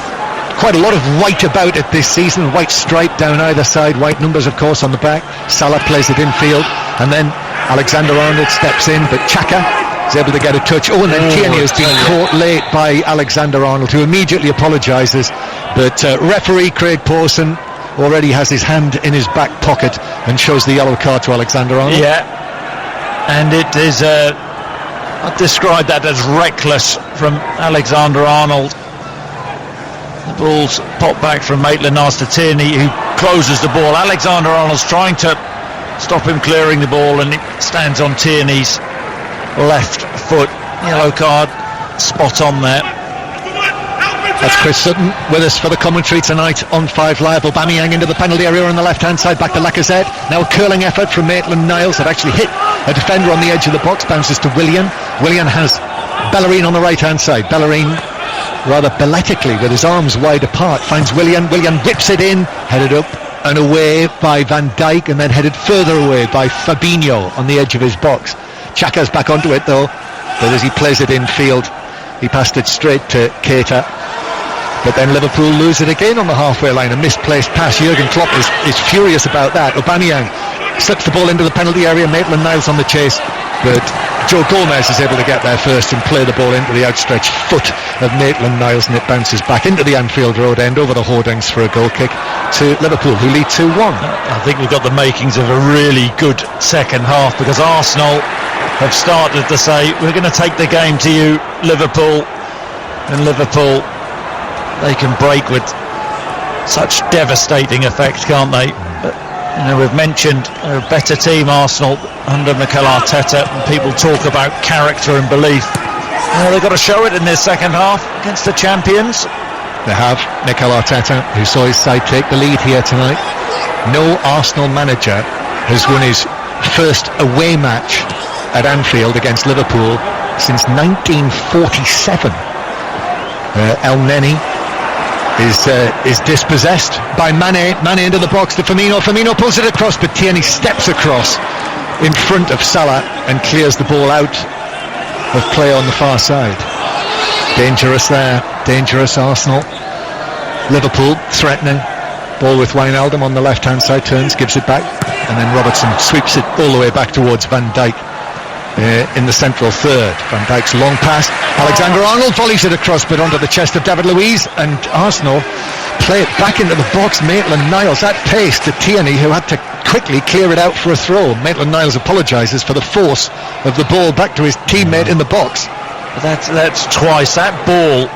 quite a lot of white about it this season. White stripe down either side, white numbers of course on the back. Salah plays it infield, and then Alexander-Arnold steps in, but Xhaka is able to get a touch. And then Tierney has been caught late by Alexander-Arnold, who immediately apologises, but referee Craig Pawson already has his hand in his back pocket and shows the yellow card to Alexander-Arnold. Yeah, and it is I'd describe that as reckless from Alexander-Arnold. The ball's popped back from Maitland-Niles to Tierney, who closes the ball. Alexander-Arnold's trying to stop him clearing the ball, and it stands on Tierney's left foot. Yellow card, spot on there. That's Chris Sutton with us for the commentary tonight on 5 Live. Aubameyang into the penalty area on the left-hand side, back to Lacazette. Now a curling effort from Maitland-Niles that actually hit a defender on the edge of the box, bounces to Willian. Willian has Bellerin on the right-hand side. Bellerin, rather balletically, with his arms wide apart, finds Willian. Willian whips it in, headed up and away by Van Dijk, and then headed further away by Fabinho on the edge of his box. Xhaka's back onto it though, but as he plays it infield, he passed it straight to Keita. But then Liverpool lose it again on the halfway line, a misplaced pass. Jurgen Klopp is furious about that. Aubameyang slips the ball into the penalty area. Maitland-Niles on the chase, but Joe Gomez is able to get there first and play the ball into the outstretched foot of Maitland-Niles, and it bounces back into the Anfield Road end over the hoardings for a goal kick to Liverpool, who lead 2-1. I think we've got the makings of a really good second half, because Arsenal have started to say, we're going to take the game to you, Liverpool. And Liverpool, they can break with such devastating effect, can't they? But, you know, we've mentioned a better team, Arsenal, under Mikel Arteta, and people talk about character and belief. You know, they've got to show it in their second half against the champions. They have. Mikel Arteta, who saw his side take the lead here tonight. No Arsenal manager has won his first away match at Anfield against Liverpool since 1947. El Neni is dispossessed by Mane. Mane into the box to Firmino. Firmino pulls it across, but Tierney steps across in front of Salah and clears the ball out of play on the far side. Dangerous there. Dangerous Arsenal. Liverpool threatening. Ball with Wijnaldum on the left hand side, turns, gives it back, and then Robertson sweeps it all the way back towards Van Dijk in the central third. Van Dijk's long pass, Alexander-Arnold volleys it across, but onto the chest of David Luiz, and Arsenal play it back into the box. Maitland-Niles at pace to Tierney, who had to quickly clear it out for a throw. Maitland-Niles apologises for the force of the ball back to his teammate in the box. That's twice. That ball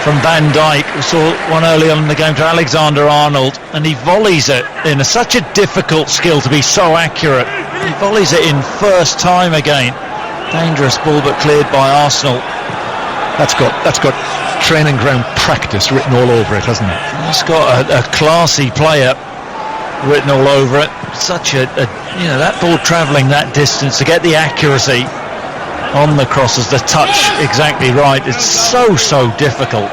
from Van Dijk, we saw one early on in the game to Alexander-Arnold, and he volleys it in such a difficult skill to be so accurate. He volleys it in first time again. Dangerous ball, but cleared by Arsenal. That's got training ground practice written all over it, hasn't it? It's got a classy player written all over it. Such a that ball travelling that distance to get the accuracy on the crosses, the touch exactly right. It's so difficult.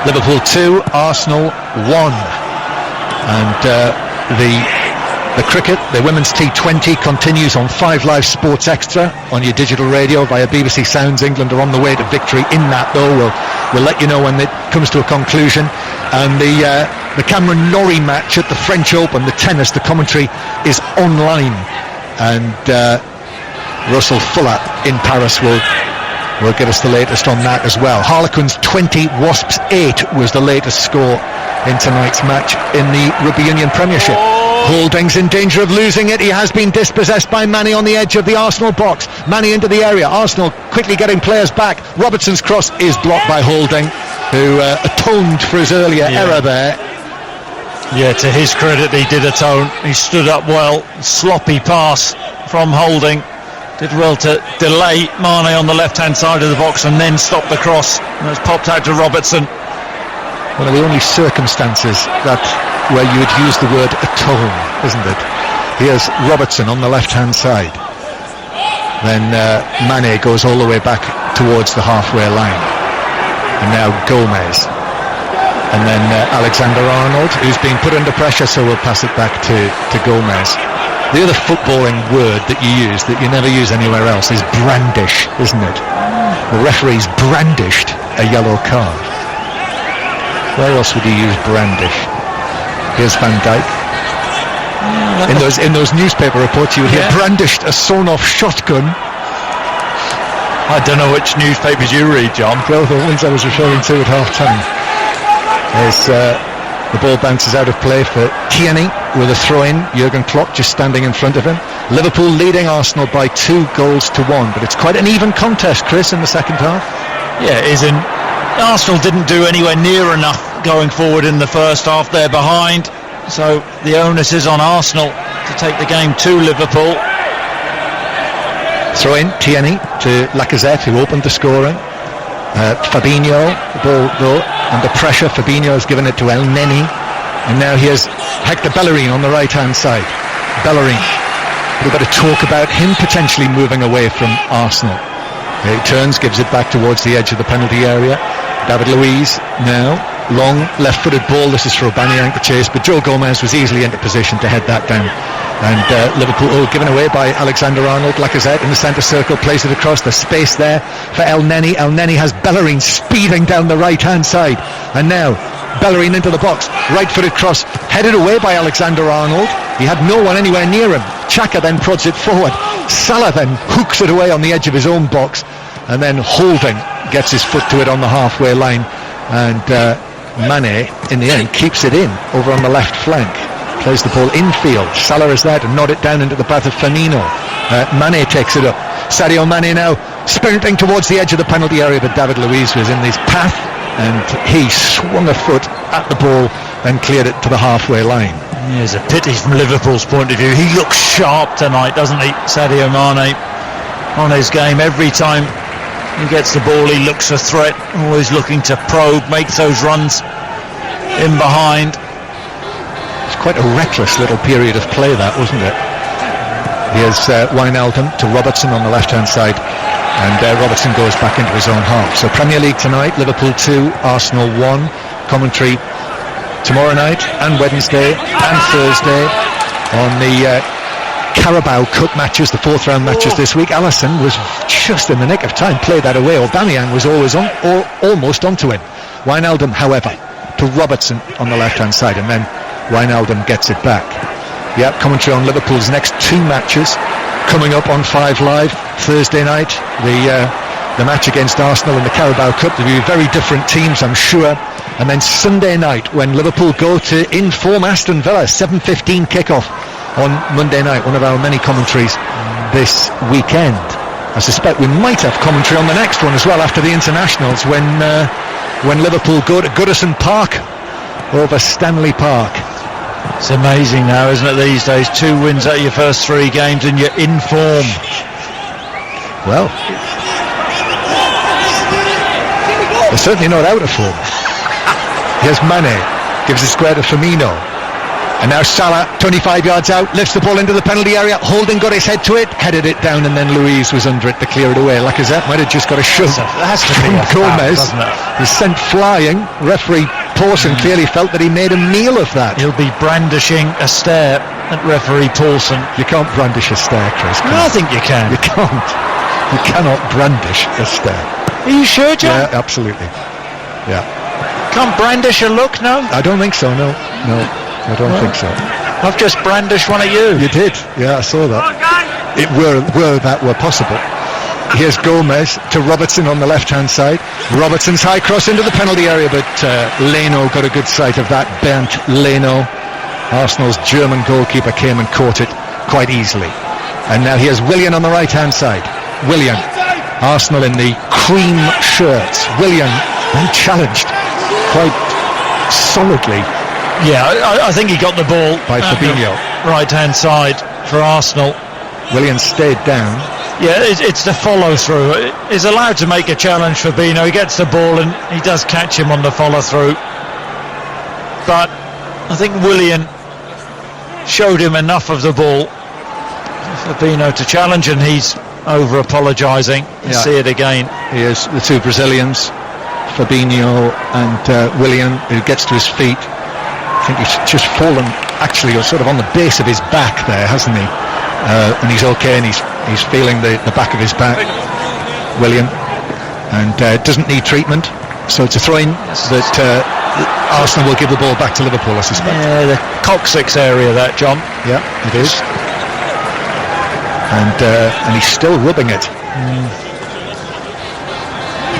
Liverpool 2, Arsenal 1, and the The cricket, the Women's T20 continues on 5 Live Sports Extra on your digital radio via BBC Sounds. England are on the way to victory in that, though. We'll let you know when it comes to a conclusion. And the Cameron Norrie match at the French Open, the tennis, the commentary is online. And Russell Fuller in Paris will give us the latest on that as well. Harlequins 20, Wasps 8 was the latest score in tonight's match in the Rugby Union Premiership. Holding's in danger of losing it. He has been dispossessed by Manny on the edge of the Arsenal box. Manny into the area. Arsenal quickly getting players back. Robertson's cross is blocked by Holding, who atoned for his earlier error there. Yeah, to his credit, he did atone. He stood up well. Sloppy pass from Holding. Did well to delay Mane on the left-hand side of the box and then stop the cross. And it's popped out to Robertson. One of the only circumstances where you would use the word atone, isn't it? Here's Robertson on the left-hand side. Then Mane goes all the way back towards the halfway line. And now Gomez. And then Alexander-Arnold, who's been put under pressure, so we'll pass it back to Gomez. The other footballing word that you use, that you never use anywhere else, is brandish, isn't it? The referee's brandished a yellow card. Where else would you use brandish? Here's Van Dijk. In those newspaper reports, you would hear brandished a sawn-off shotgun. I don't know which newspapers you read, John. Well, the ones I was referring to at half-time. As the ball bounces out of play for Tierney with a throw-in. Jurgen Klopp just standing in front of him. Liverpool leading Arsenal by 2-1, but it's quite an even contest, Chris, in the second half. Yeah, it isn't. Arsenal didn't do anywhere near enough going forward in the first half. They're behind, so the onus is on Arsenal to take the game to Liverpool. Throw in Tierney to Lacazette, who opened the scoring. Fabinho, the ball though under pressure. Fabinho has given it to El Neni, and now here's Hector Bellerin on the right hand side. Bellerin, we've got to talk about him potentially moving away from Arsenal. He turns, gives it back towards the edge of the penalty area. David Luiz now, long left-footed ball. This is for Aubameyang to chase, but Joe Gomez was easily into position to head that down. And Liverpool given away by Alexander-Arnold. Lacazette in the centre circle, plays it across. The space there for El Neni. El Neni has Bellerin speeding down the right-hand side. And now Bellerin into the box, right-footed cross, headed away by Alexander-Arnold. He had no one anywhere near him. Xhaka then prods it forward. Salah then hooks it away on the edge of his own box, and then Holding gets his foot to it on the halfway line, and Mane in the end keeps it in over on the left flank, plays the ball infield. Salah is there to nod it down into the path of Firmino. Mane takes it up. Sadio Mane now sprinting towards the edge of the penalty area, but David Luiz was in his path and he swung a foot at the ball and cleared it to the halfway line. Yeah, it's a pity from Liverpool's point of view. He looks sharp tonight, doesn't he, Sadio Mane, on his game. Every time he gets the ball, he looks a threat, always looking to probe, make those runs in behind. It's quite a reckless little period of play, that, wasn't it? Here's Wijnaldum to Robertson on the left-hand side, and Robertson goes back into his own half. So Premier League tonight, Liverpool 2, Arsenal 1. Commentary tomorrow night and Wednesday and Thursday on the Carabao Cup matches, the fourth round matches this week. Alisson was just in the nick of time, played that away. Aubameyang was always on, or almost onto him. Wijnaldum, however, to Robertson on the left hand side, and then Wijnaldum gets it back. Yep, commentary on Liverpool's next 2 matches coming up on 5 Live. Thursday night, the match against Arsenal in the Carabao Cup. There'll be very different teams, I'm sure. And then Sunday night, when Liverpool go to inform Aston Villa, 7:15 kickoff on Monday night. One of our many commentaries this weekend. I suspect we might have commentary on the next one as well after the internationals, when Liverpool go to Goodison Park over Stanley Park. It's amazing now, isn't it, these days? 2 wins out of your first 3 games and you're in form. Well, they're certainly not out of form. Here's Mane, gives it square to Firmino. And now Salah, 25 yards out, lifts the ball into the penalty area. Holding got his head to it, headed it down, and then Luiz was under it to clear it away. Lacazette might have just got a shove from Gomez. He's sent flying. Referee Pawson clearly felt that he made a meal of that. He'll be brandishing a stare at referee Paulson. You can't brandish a stare, Chris. No, I think you can. You can't. You cannot brandish a stare. Are you sure, John? Yeah, absolutely. Yeah. Can't brandish a look, no? I don't think so, no. No, I don't think so. I've just brandished one at you. You did, yeah, I saw that. It were that were possible. Here's Gomez to Robertson on the left-hand side. Robertson's high cross into the penalty area, but Leno got a good sight of that. Bernd Leno, Arsenal's German goalkeeper, came and caught it quite easily. And now here's Willian on the right-hand side. Willian, Arsenal in the cream shirts. Willian challenged quite solidly. Yeah, I think he got the ball by Fabinho. Right-hand side for Arsenal. Willian stayed down. Yeah, it's the follow-through. He's allowed to make a challenge for Fabinho. He gets the ball and he does catch him on the follow-through. But I think Willian showed him enough of the ball for Fabinho to challenge, and he's over-apologising. You see it again. Here's the two Brazilians, Fabinho and Willian, who gets to his feet. I think he's just fallen, actually, sort of on the base of his back there, hasn't he? And he's okay, and he's feeling the back of his back, William, and doesn't need treatment, so it's a throw-in that Arsenal will give the ball back to Liverpool, I suspect. Yeah, the coccyx area, that, John. Yeah, it is. And he's still rubbing it.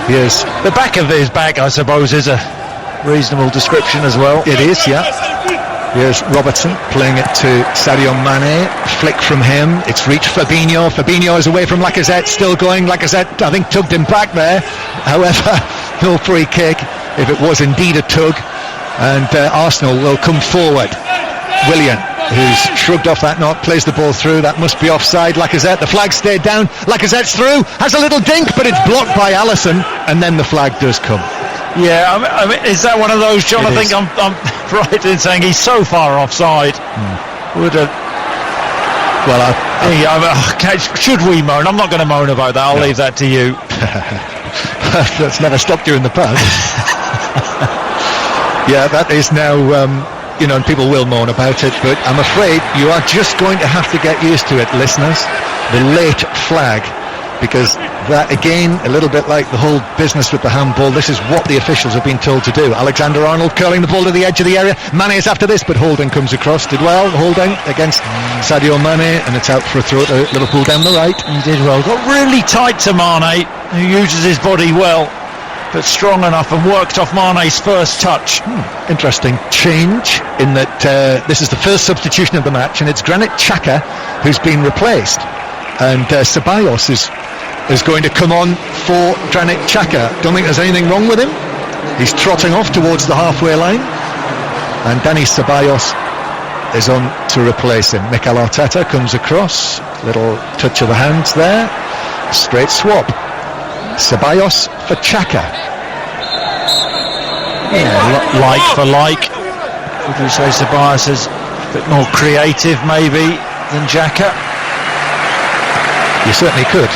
Here's the back of his back, I suppose, is a reasonable description as well. It is, yeah. Here's Robertson playing it to Sadio Mane. Flick from him. It's reached Fabinho. Fabinho is away from Lacazette. Still going. Lacazette, I think, tugged him back there. However, no free kick, if it was indeed a tug. And Arsenal will come forward. Willian, who's shrugged off that knock, plays the ball through. That must be offside. Lacazette, the flag stayed down. Lacazette's through. Has a little dink, but it's blocked by Alisson. And then the flag does come. Yeah, I mean, is that one of those, John? I think I'm right in saying he's so far offside. Would have. Well, should we moan? I'm not going to moan about that. I'll leave that to you. That's never stopped you in the past. Yeah, that is now, and people will moan about it, but I'm afraid you are just going to have to get used to it, listeners. The late flag. Because that, again, a little bit like the whole business with the handball, this is what the officials have been told to do. Alexander-Arnold curling the ball to the edge of the area. Mane is after this, but Holding comes across. Did well, Holding, against Sadio Mane, and it's out for a throw to Liverpool down the right. He did well. Got really tight to Mane, who uses his body well, but strong enough, and worked off Mane's first touch. Interesting change in that this is the first substitution of the match, and it's Granit Xhaka who's been replaced. And Ceballos is going to come on for Granit Xhaka. Don't think there's anything wrong with him. He's trotting off towards the halfway line, and Dani Ceballos is on to replace him. Mikel Arteta comes across, little touch of the hands there, straight swap. Ceballos for Xhaka. Yeah, like for like. Would you say Ceballos is a bit more creative maybe than Xhaka? You certainly could.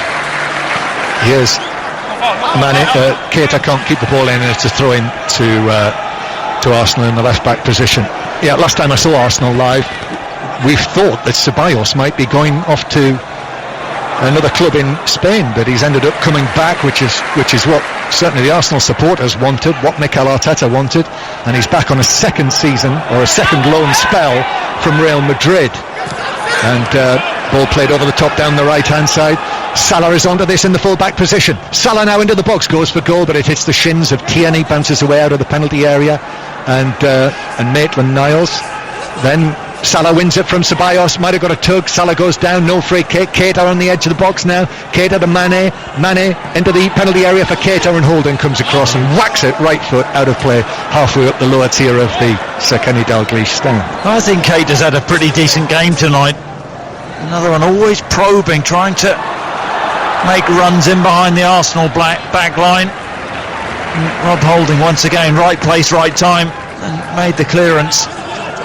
Here's Mane. Keita can't keep the ball in, and it's a throw in to Arsenal in the left back position. Yeah, last time I saw Arsenal live, we thought that Ceballos might be going off to another club in Spain, but he's ended up coming back, which is what certainly the Arsenal supporters wanted, what Mikel Arteta wanted, and he's back on a second season, or a second loan spell from Real Madrid. And ball played over the top down the right hand side. Salah is onto this in the full back position. Salah now into the box, goes for goal, but it hits the shins of Tierney, bounces away out of the penalty area, and Maitland-Niles. Then Salah wins it from Ceballos, might have got a tug. Salah goes down, no free kick. Keita on the edge of the box now. Keita to Mane. Mane into the penalty area for Keita, and Holding comes across and whacks it right foot out of play, halfway up the lower tier of the Sir Kenny Dalglish stand. I think Keita's had a pretty decent game tonight. Another one, always probing, trying to make runs in behind the Arsenal back line. Rob Holding once again, right place, right time, and made the clearance.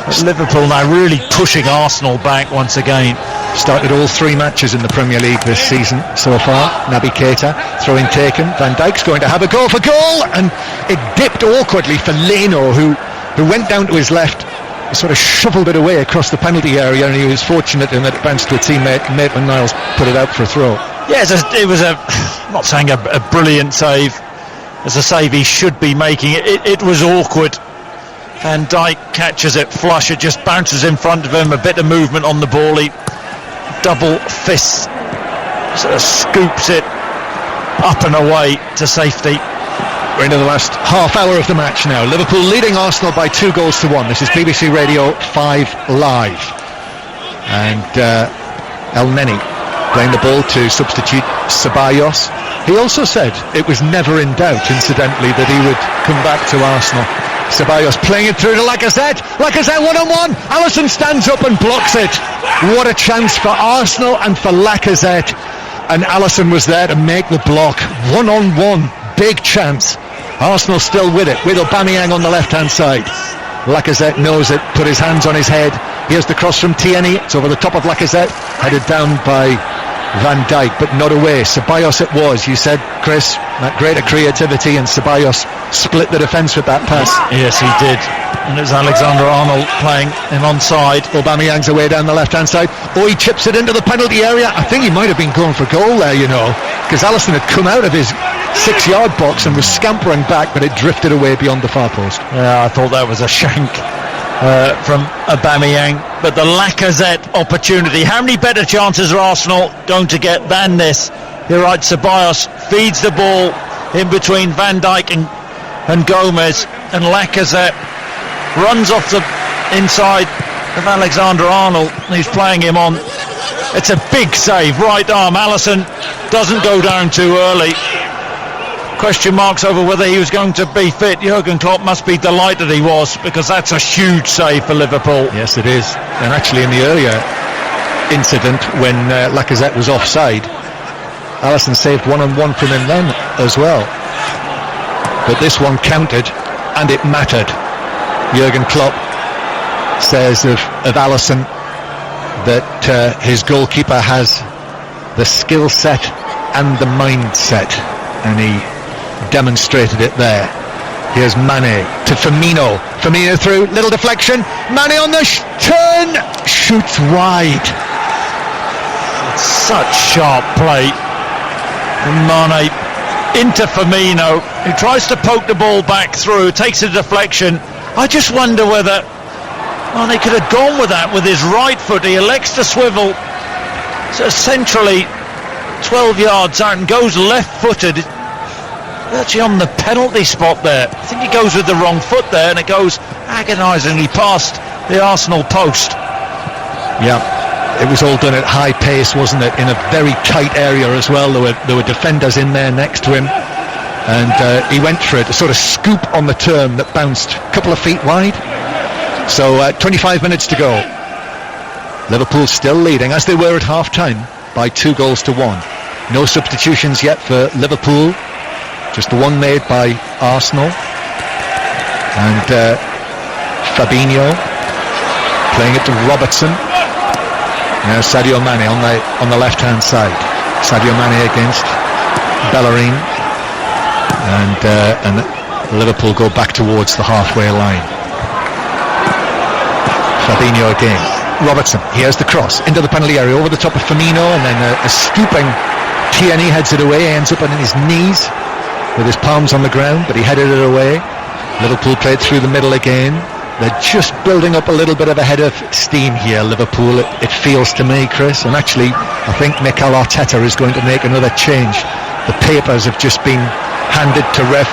But Liverpool now really pushing Arsenal back once again. Started all three matches in the Premier League this season so far. Naby Keita, throw-in taken. Van Dijk's going to have a go for goal, and it dipped awkwardly for Leno, who went down to his left, sort of shuffled it away across the penalty area, and he was fortunate in that it bounced to a teammate. Maitland-Niles put it out for a throw. Yeah, it was I'm not saying a brilliant save. It's a save he should be making. It was awkward. Van Dijk catches it flush. It just bounces in front of him. A bit of movement on the ball. He double fists, sort of scoops it up and away to safety. We're into the last half hour of the match now. Liverpool leading Arsenal by 2-1. This is BBC Radio 5 Live. And El Neni playing the ball to substitute Ceballos. He also said it was never in doubt, incidentally, that he would come back to Arsenal. Ceballos playing it through to Lacazette. Lacazette one-on-one. Alisson stands up and blocks it. What a chance for Arsenal and for Lacazette. And Alisson was there to make the block. One-on-one. Big chance. Arsenal still with it, with Aubameyang on the left-hand side. Lacazette knows it, put his hands on his head. Here's the cross from Tierney. It's over the top of Lacazette, headed down by Van Dijk, but not away. Ceballos it was. You said, Chris, that greater creativity, and Ceballos split the defence with that pass. Yes, he did. And it was Alexander-Arnold playing him onside. Aubameyang's away down the left-hand side. Oh, he chips it into the penalty area. I think he might have been going for goal there, because Alisson had come out of his 6-yard box and was scampering back, but it drifted away beyond the far post. Yeah, I thought that was a shank from Aubameyang. But the Lacazette opportunity, how many better chances are Arsenal going to get than this? You're right, Ceballos feeds the ball in between Van Dijk and Gomez, and Lacazette runs off the inside of Alexander-Arnold. He's playing him on. It's a big save, right arm. Alisson doesn't go down too early. Question marks over whether he was going to be fit. Jurgen Klopp must be delighted he was, because that's a huge save for Liverpool. Yes, it is. And actually in the earlier incident when Lacazette was offside, Alisson saved one-on-one from him then as well. But this one counted, and it mattered. Jurgen Klopp says of Alisson that his goalkeeper has the skill set and the mindset, and he demonstrated it there. Here's Mane to Firmino. Firmino through, little deflection. Mane on the turn, shoots wide. It's such sharp play from Mane into Firmino, who tries to poke the ball back through, takes a deflection. I just wonder whether Mane could have gone with that with his right foot. He elects to swivel centrally 12 yards out and goes left-footed, actually on the penalty spot there. I think he goes with the wrong foot there, and it goes agonisingly past the Arsenal post. Yeah, it was all done at high pace, wasn't it? In a very tight area as well. There were defenders in there next to him, and he went for it, a sort of scoop on the turn that bounced a couple of feet wide. So 25 minutes to go. Liverpool still leading, as they were at half-time, by 2-1. No substitutions yet for Liverpool, just the one made by Arsenal. And Fabinho playing it to Robertson. Now Sadio Mane on the left-hand side. Sadio Mane against Bellerin, and Liverpool go back towards the halfway line. Fabinho again. Robertson, here's the cross into the penalty area over the top of Firmino, and then a scooping Tierney heads it away, ends up on his knees with his palms on the ground, but he headed it away. Liverpool played through the middle again. They're just building up a little bit of a head of steam here, Liverpool, it feels to me, Chris. And actually, I think Mikel Arteta is going to make another change. The papers have just been handed to ref,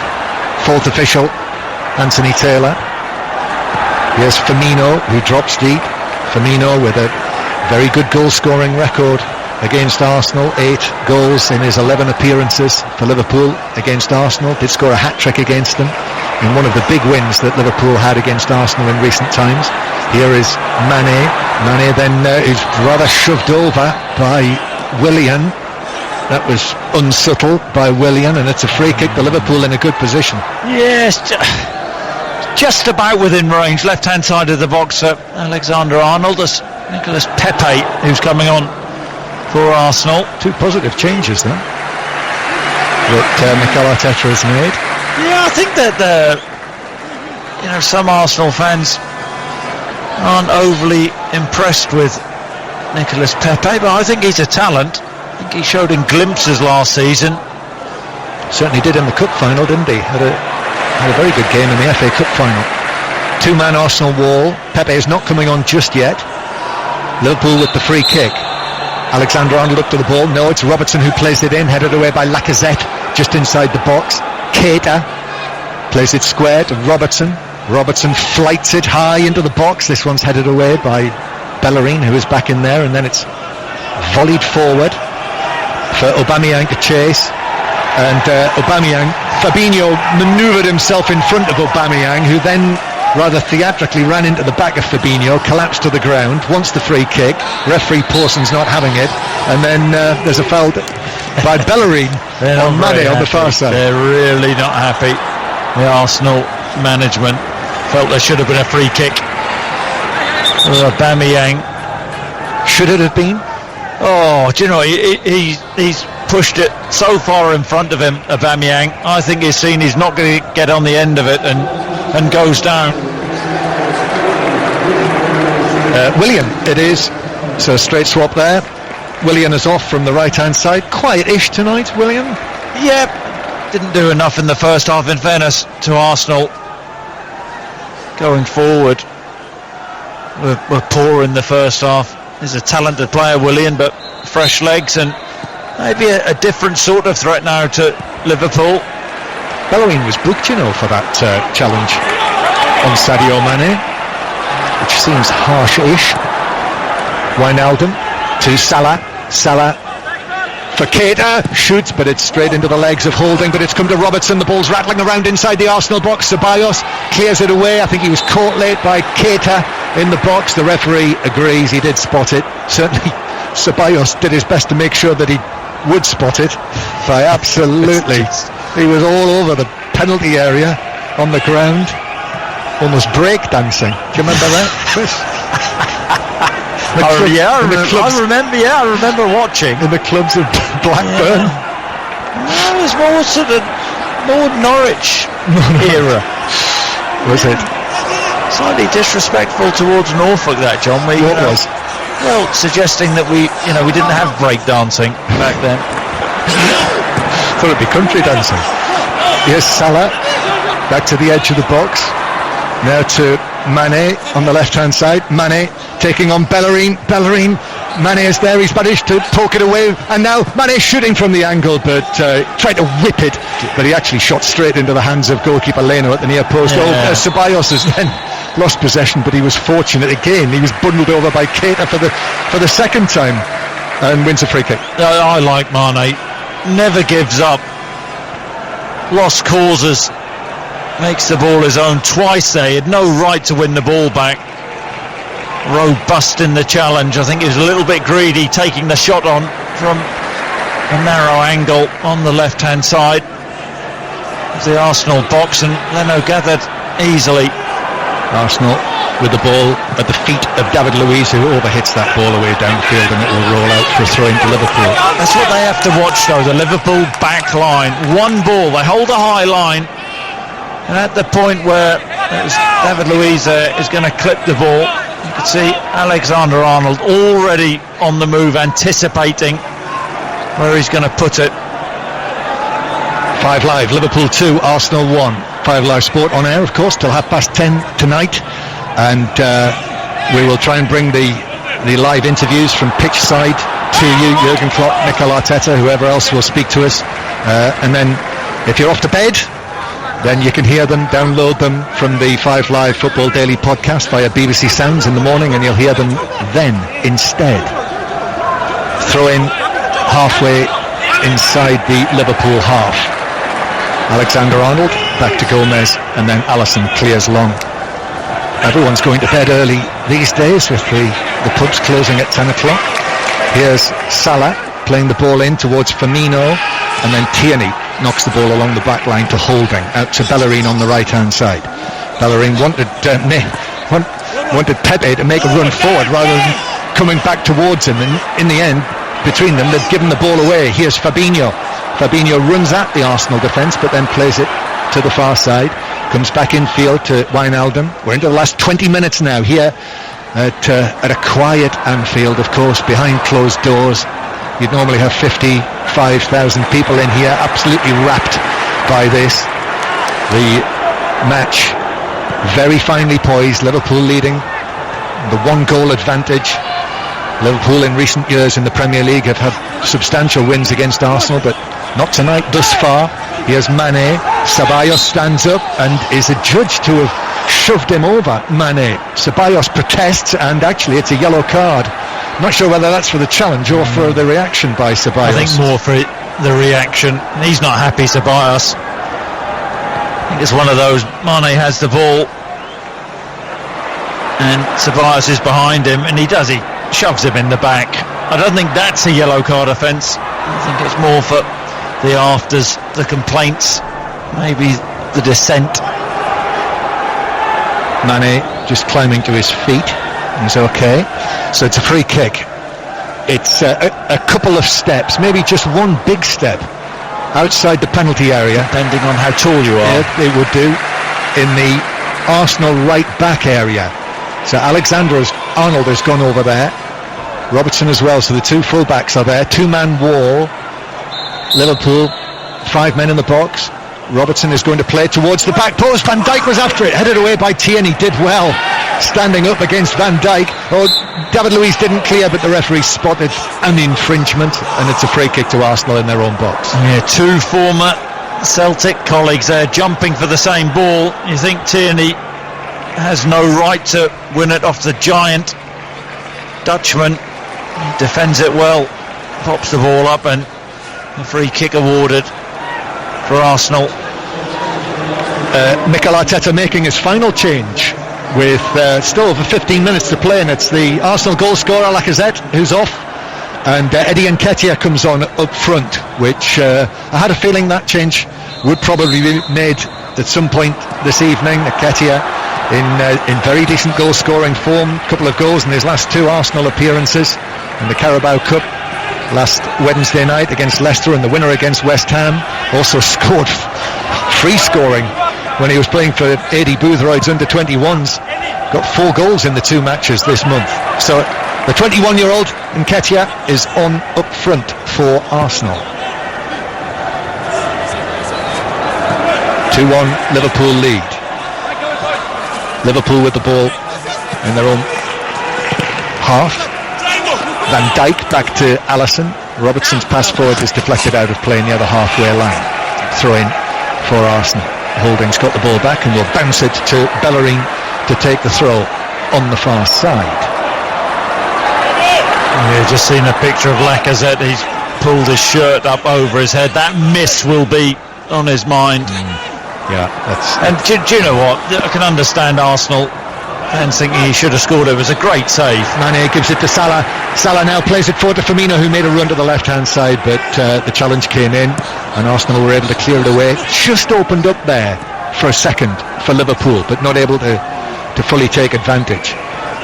fourth official, Anthony Taylor. Here's Firmino, who drops deep. Firmino with a very good goal-scoring record against Arsenal. 8 goals in his 11 appearances for Liverpool against Arsenal. Did score a hat-trick against them in one of the big wins that Liverpool had against Arsenal in recent times. Here is Mane. Mane then is rather shoved over by Willian. That was unsubtle by Willian, and it's a free kick to Liverpool in a good position. Yes, just about within range, left-hand side of the box. Alexander-Arnold, Nicolas Pepe, who's coming on for Arsenal. 2 positive changes then that Mikel Arteta has made. Yeah, I think that some Arsenal fans aren't overly impressed with Nicolas Pepe, but I think he's a talent. I think he showed in glimpses last season. Certainly did in the cup final, didn't he? Had a very good game in the FA Cup final. Two-man Arsenal wall. Pepe is not coming on just yet. Liverpool with the free kick. Alexander-Arnold up to the ball. No, it's Robertson who plays it in, headed away by Lacazette, just inside the box. Keita plays it square to Robertson. Robertson flights it high into the box. This one's headed away by Bellerin, who is back in there, and then it's volleyed forward for Aubameyang to chase. And Fabinho manoeuvred himself in front of Aubameyang, who then rather theatrically ran into the back of Fabinho, collapsed to the ground, wants the free kick. Referee Pawson's not having it, and then there's a foul by Bellerin on Mane on the far side. They're really not happy. The Arsenal management felt there should have been a free kick. Aubameyang. Should it have been? Oh, do you know, he's pushed it so far in front of him, Aubameyang. I think he's seen he's not going to get on the end of it and goes down. Willian it is, so straight swap there. Willian is off from the right hand side. Quiet-ish tonight, Willian. Yep, didn't do enough in the first half, in fairness to Arsenal. Going forward, we're poor in the first half. He's a talented player, Willian, but fresh legs and maybe a different sort of threat now to Liverpool. Bellerin was booked, you know, for that challenge on Sadio Mane, which seems harsh-ish. Wijnaldum to Salah. Salah for Keita, shoots, but it's straight into the legs of Holding, but it's come to Robertson. The ball's rattling around inside the Arsenal box. Ceballos clears it away. I think he was caught late by Keita in the box. The referee agrees, he did spot it. Certainly Ceballos did his best to make sure that he would spot it. By absolutely, he was all over the penalty area on the ground, almost break dancing. Do you remember that, Chris? I remember watching in the clubs of Blackburn. No, it was more sort of more Norwich era. Was it? Slightly disrespectful towards Norfolk, that, John. What was? Well, suggesting that we didn't have break dancing back then. Thought it'd be country dancing. Here's Salah back to the edge of the box. Now to Mane on the left-hand side. Mane taking on Bellerin. Mane is there. He's managed to poke it away, and now Mane shooting from the angle, but tried to whip it, but he actually shot straight into the hands of goalkeeper Leno at the near post. Yeah. Ceballos has then lost possession, but he was fortunate again. He was bundled over by Keita for the second time, and wins a free kick. I like Mane. Never gives up. Lost causes. Makes the ball his own twice there. He had no right to win the ball back. Robust in the challenge. I think he was a little bit greedy, taking the shot on from a narrow angle on the left-hand side of the Arsenal box, and Leno gathered easily. Arsenal with the ball at the feet of David Luiz, who overhits that ball away downfield, and it will roll out for a throw into Liverpool. That's what they have to watch, though, the Liverpool back line. One ball, they hold a high line, and at the point where David Luiz is going to clip the ball, you can see Alexander-Arnold already on the move, anticipating where he's going to put it. 5 Live, Liverpool 2, Arsenal 1. 5 Live Sport on air, of course, till 10:30 tonight, and we will try and bring the live interviews from pitch side to you, Jurgen Klopp, Mikel Arteta, whoever else will speak to us, and then if you're off to bed, then you can hear them, download them from the 5 Live Football Daily podcast via BBC Sounds in the morning, and you'll hear them then instead. Throw in halfway inside the Liverpool half. Alexander-Arnold back to Gomez, and then Alisson clears long. Everyone's going to bed early these days with the pubs closing at 10 o'clock. Here's Salah playing the ball in towards Firmino, and then Tierney knocks the ball along the back line to Holding, out to Bellerin on the right-hand side. Bellerin wanted Pepe to make a run forward rather than coming back towards him, and in the end, between them, they've given the ball away. Here's Fabinho. Fabinho runs at the Arsenal defence, but then plays it to the far side. comes back infield to Wijnaldum. We're into the last 20 minutes now here at a quiet Anfield, of course, behind closed doors. You'd normally have 55,000 people in here, absolutely wrapped by this. The match very finely poised, Liverpool leading the 1-goal advantage. Liverpool in recent years in the Premier League have had substantial wins against Arsenal, but not tonight thus far. Here's Mane. Ceballos stands up and is adjudged to have shoved him over. Mane. Ceballos protests, and actually it's a yellow card. Not sure whether that's for the challenge or for the reaction by Ceballos. I think more for the reaction. He's not happy, Ceballos. I think it's one of those. Mane has the ball and Ceballos is behind him, and he shoves him in the back. I don't think that's a yellow card offence. I think it's more for the afters, the complaints, maybe the dissent. Mane just climbing to his feet. He's okay. So it's a free kick. It's a couple of steps, maybe just one big step outside the penalty area, depending on how tall you are. It would do, in the Arsenal right back area. So Alexander-Arnold has gone over there, Robertson as well, so the two full-backs are there. Two-man wall. Liverpool, 5 men in the box. Robertson is going to play towards the back post. Van Dijk was after it, headed away by Tierney. Did well standing up against Van Dijk. David Luiz didn't clear, but the referee spotted an infringement, and it's a free kick to Arsenal in their own box. Yeah, two former Celtic colleagues there jumping for the same ball. You think Tierney has no right to win it off the giant Dutchman. He defends it well, pops the ball up, and a free kick awarded for Arsenal. Mikel Arteta making his final change with still over 15 minutes to play, and it's the Arsenal goal scorer Lacazette who's off, and Eddie Nketiah comes on up front, which I had a feeling that change would probably be made at some point this evening. Nketiah in very decent goal scoring form, a couple of goals in his last two Arsenal appearances in the Carabao Cup last Wednesday night against Leicester, and the winner against West Ham. Also scored free scoring when he was playing for AD Boothroyd's under-21s. Got 4 goals in the 2 matches this month. So the 21-year-old Nketiah is on up front for Arsenal. 2-1 Liverpool lead. Liverpool with the ball in their own half. Van Dijk back to Alisson. Robertson's pass forward is deflected out of play near the halfway line. Throw in for Arsenal. Holding's got the ball back and will bounce it to Bellerin to take the throw on the far side. Yeah, just seen a picture of Lacazette. He's pulled his shirt up over his head. That miss will be on his mind. Yeah, and do you know what? I can understand Arsenal fans thinking he should have scored. It was a great save. Mane gives it to Salah. Salah now plays it forward to Firmino, who made a run to the left-hand side, but the challenge came in, and Arsenal were able to clear it away. Just opened up there for a second for Liverpool, but not able to fully take advantage.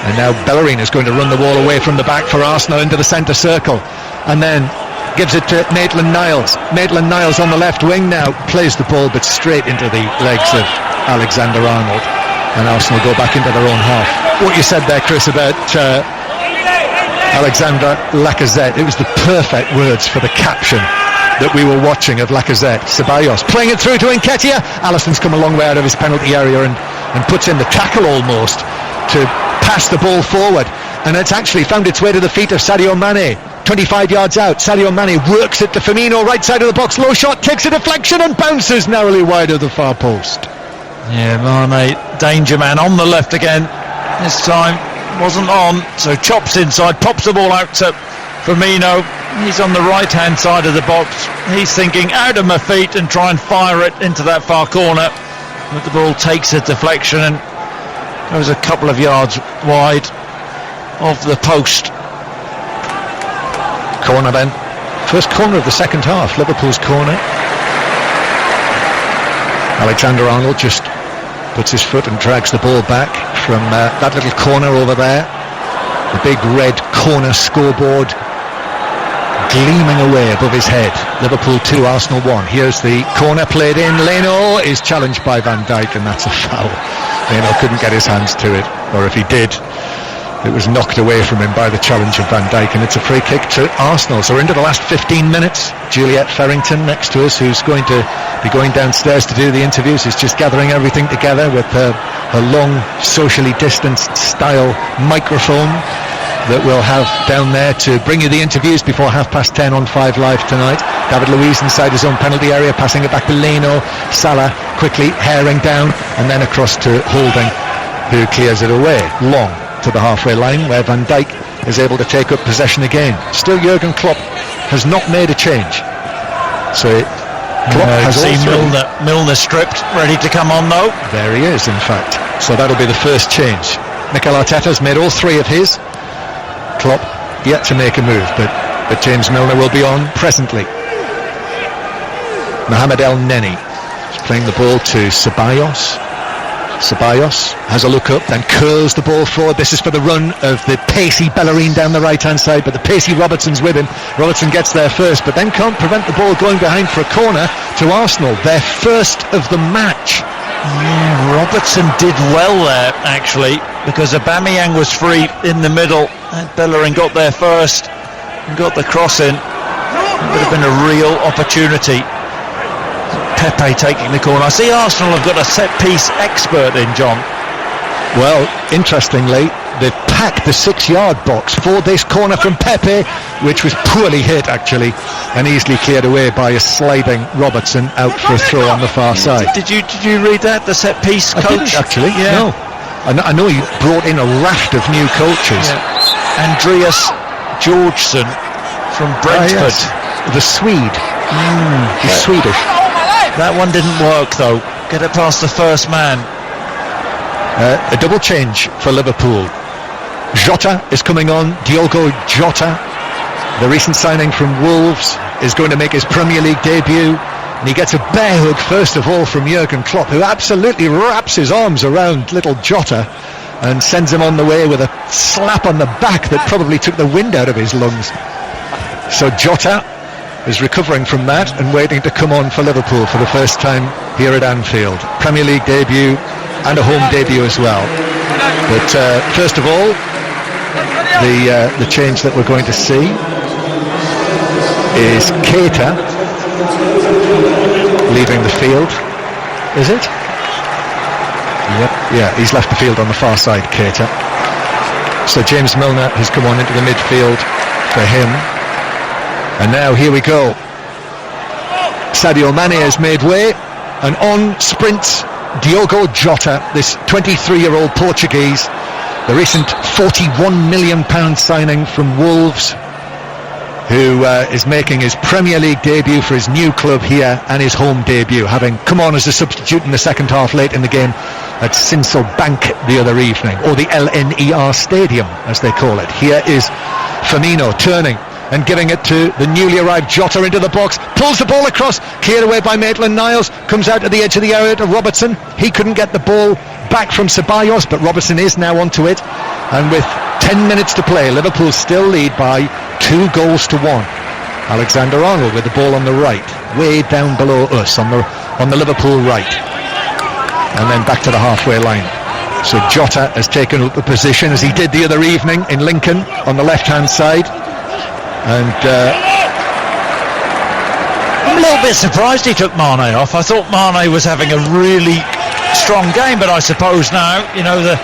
And now Bellerin is going to run the wall away from the back for Arsenal into the centre circle, and then gives it to Maitland-Niles. Maitland-Niles on the left wing now, plays the ball but straight into the legs of Alexander-Arnold, and Arsenal go back into their own half. What you said there, Chris, about Alexander Lacazette, it was the perfect words for the caption that we were watching of Lacazette. Ceballos playing it through to Nketiah. Alisson's come a long way out of his penalty area and puts in the tackle almost to pass the ball forward, and it's actually found its way to the feet of Sadio Mane. 25 yards out, Sadio Mane works it to Firmino, right side of the box, low shot, takes a deflection and bounces narrowly wide of the far post. Yeah, Mane, danger man on the left again. This time wasn't on, so chops inside, pops the ball out to Firmino. He's on the right hand side of the box. He's thinking out of my feet and try and fire it into that far corner, but the ball takes a deflection and goes a couple of yards wide of the post. Corner then. First corner of the second half, Liverpool's corner. Alexander-Arnold just puts his foot and drags the ball back from that little corner over there. The big red corner scoreboard gleaming away above his head. Liverpool 2, Arsenal 1. Here's the corner played in. Leno is challenged by Van Dijk, and that's a foul. Leno couldn't get his hands to it, or if he did, it was knocked away from him by the challenge of Van Dijk, and it's a free kick to Arsenal. So we're into the last 15 minutes. Juliet Ferrington next to us, who's going to be going downstairs to do the interviews, is just gathering everything together with her long, socially distanced style microphone that we'll have down there to bring you the interviews before 10:30 on 5 Live tonight. David Luiz inside his own penalty area, passing it back to Leno. Salah quickly herring down, and then across to Holding, who clears it away long to the halfway line, where Van Dijk is able to take up possession again. Still, Jurgen Klopp has not made a change. So Klopp has seen Milner stripped, ready to come on though. There he is, in fact. So that'll be the first change. Mikel Arteta's made all three of his. Klopp yet to make a move, but James Milner will be on presently. Mohamed El Neni is playing the ball to Ceballos. Ceballos has a look up, then curls the ball forward. This is for the run of the pacey Bellerin down the right-hand side, but the pacey Robertson's with him. Robertson gets there first, but then can't prevent the ball going behind for a corner to Arsenal, their first of the match. Yeah, Robertson did well there, actually, because Aubameyang was free in the middle, and Bellerin got there first and got the cross in. It would have been a real opportunity. Pepe taking the corner. I see Arsenal have got a set-piece expert in, John. Well, interestingly, they've packed the 6-yard box for this corner from Pepe, which was poorly hit, actually, and easily cleared away by a sliding Robertson out for a throw on the far side. Did you read that, the set-piece coach? I didn't, actually, yeah. No. I know he brought in a raft of new coaches. Yeah. Andreas Georgsson from Brentford. Yes. The Swede. He's Swedish. That one didn't work though. Get it past the first man. A double change for Liverpool. Jota is coming on. Diogo Jota, the recent signing from Wolves, is going to make his Premier League debut. And he gets a bear hug first of all from Jurgen Klopp, who absolutely wraps his arms around little Jota and sends him on the way with a slap on the back that probably took the wind out of his lungs. So Jota is recovering from that and waiting to come on for Liverpool for the first time here at Anfield. Premier League debut and a home debut as well. But first of all, the change that we're going to see is Keita leaving the field. Is it? Yep. Yeah, he's left the field on the far side, Keita. So James Milner has come on into the midfield for him. And now here we go. Sadio Mane has made way, and on sprints Diogo Jota, this 23-year-old Portuguese, the recent £41 million signing from Wolves, who is making his Premier League debut for his new club here and his home debut, having come on as a substitute in the second half late in the game at Sinsel Bank the other evening, or the LNER Stadium as they call it. Here is Firmino turning and giving it to the newly arrived Jota into the box, pulls the ball across, cleared away by Maitland-Niles, comes out to the edge of the area to Robertson. He couldn't get the ball back from Ceballos, but Robertson is now onto it, and with 10 minutes to play, Liverpool still lead by 2-1. Alexander-Arnold with the ball on the right, way down below us on the Liverpool right, and then back to the halfway line. So Jota has taken up the position as he did the other evening in Lincoln on the left-hand side. And I'm a little bit surprised he took Mane off. I thought Mane was having a really strong game, but I suppose now, you know, the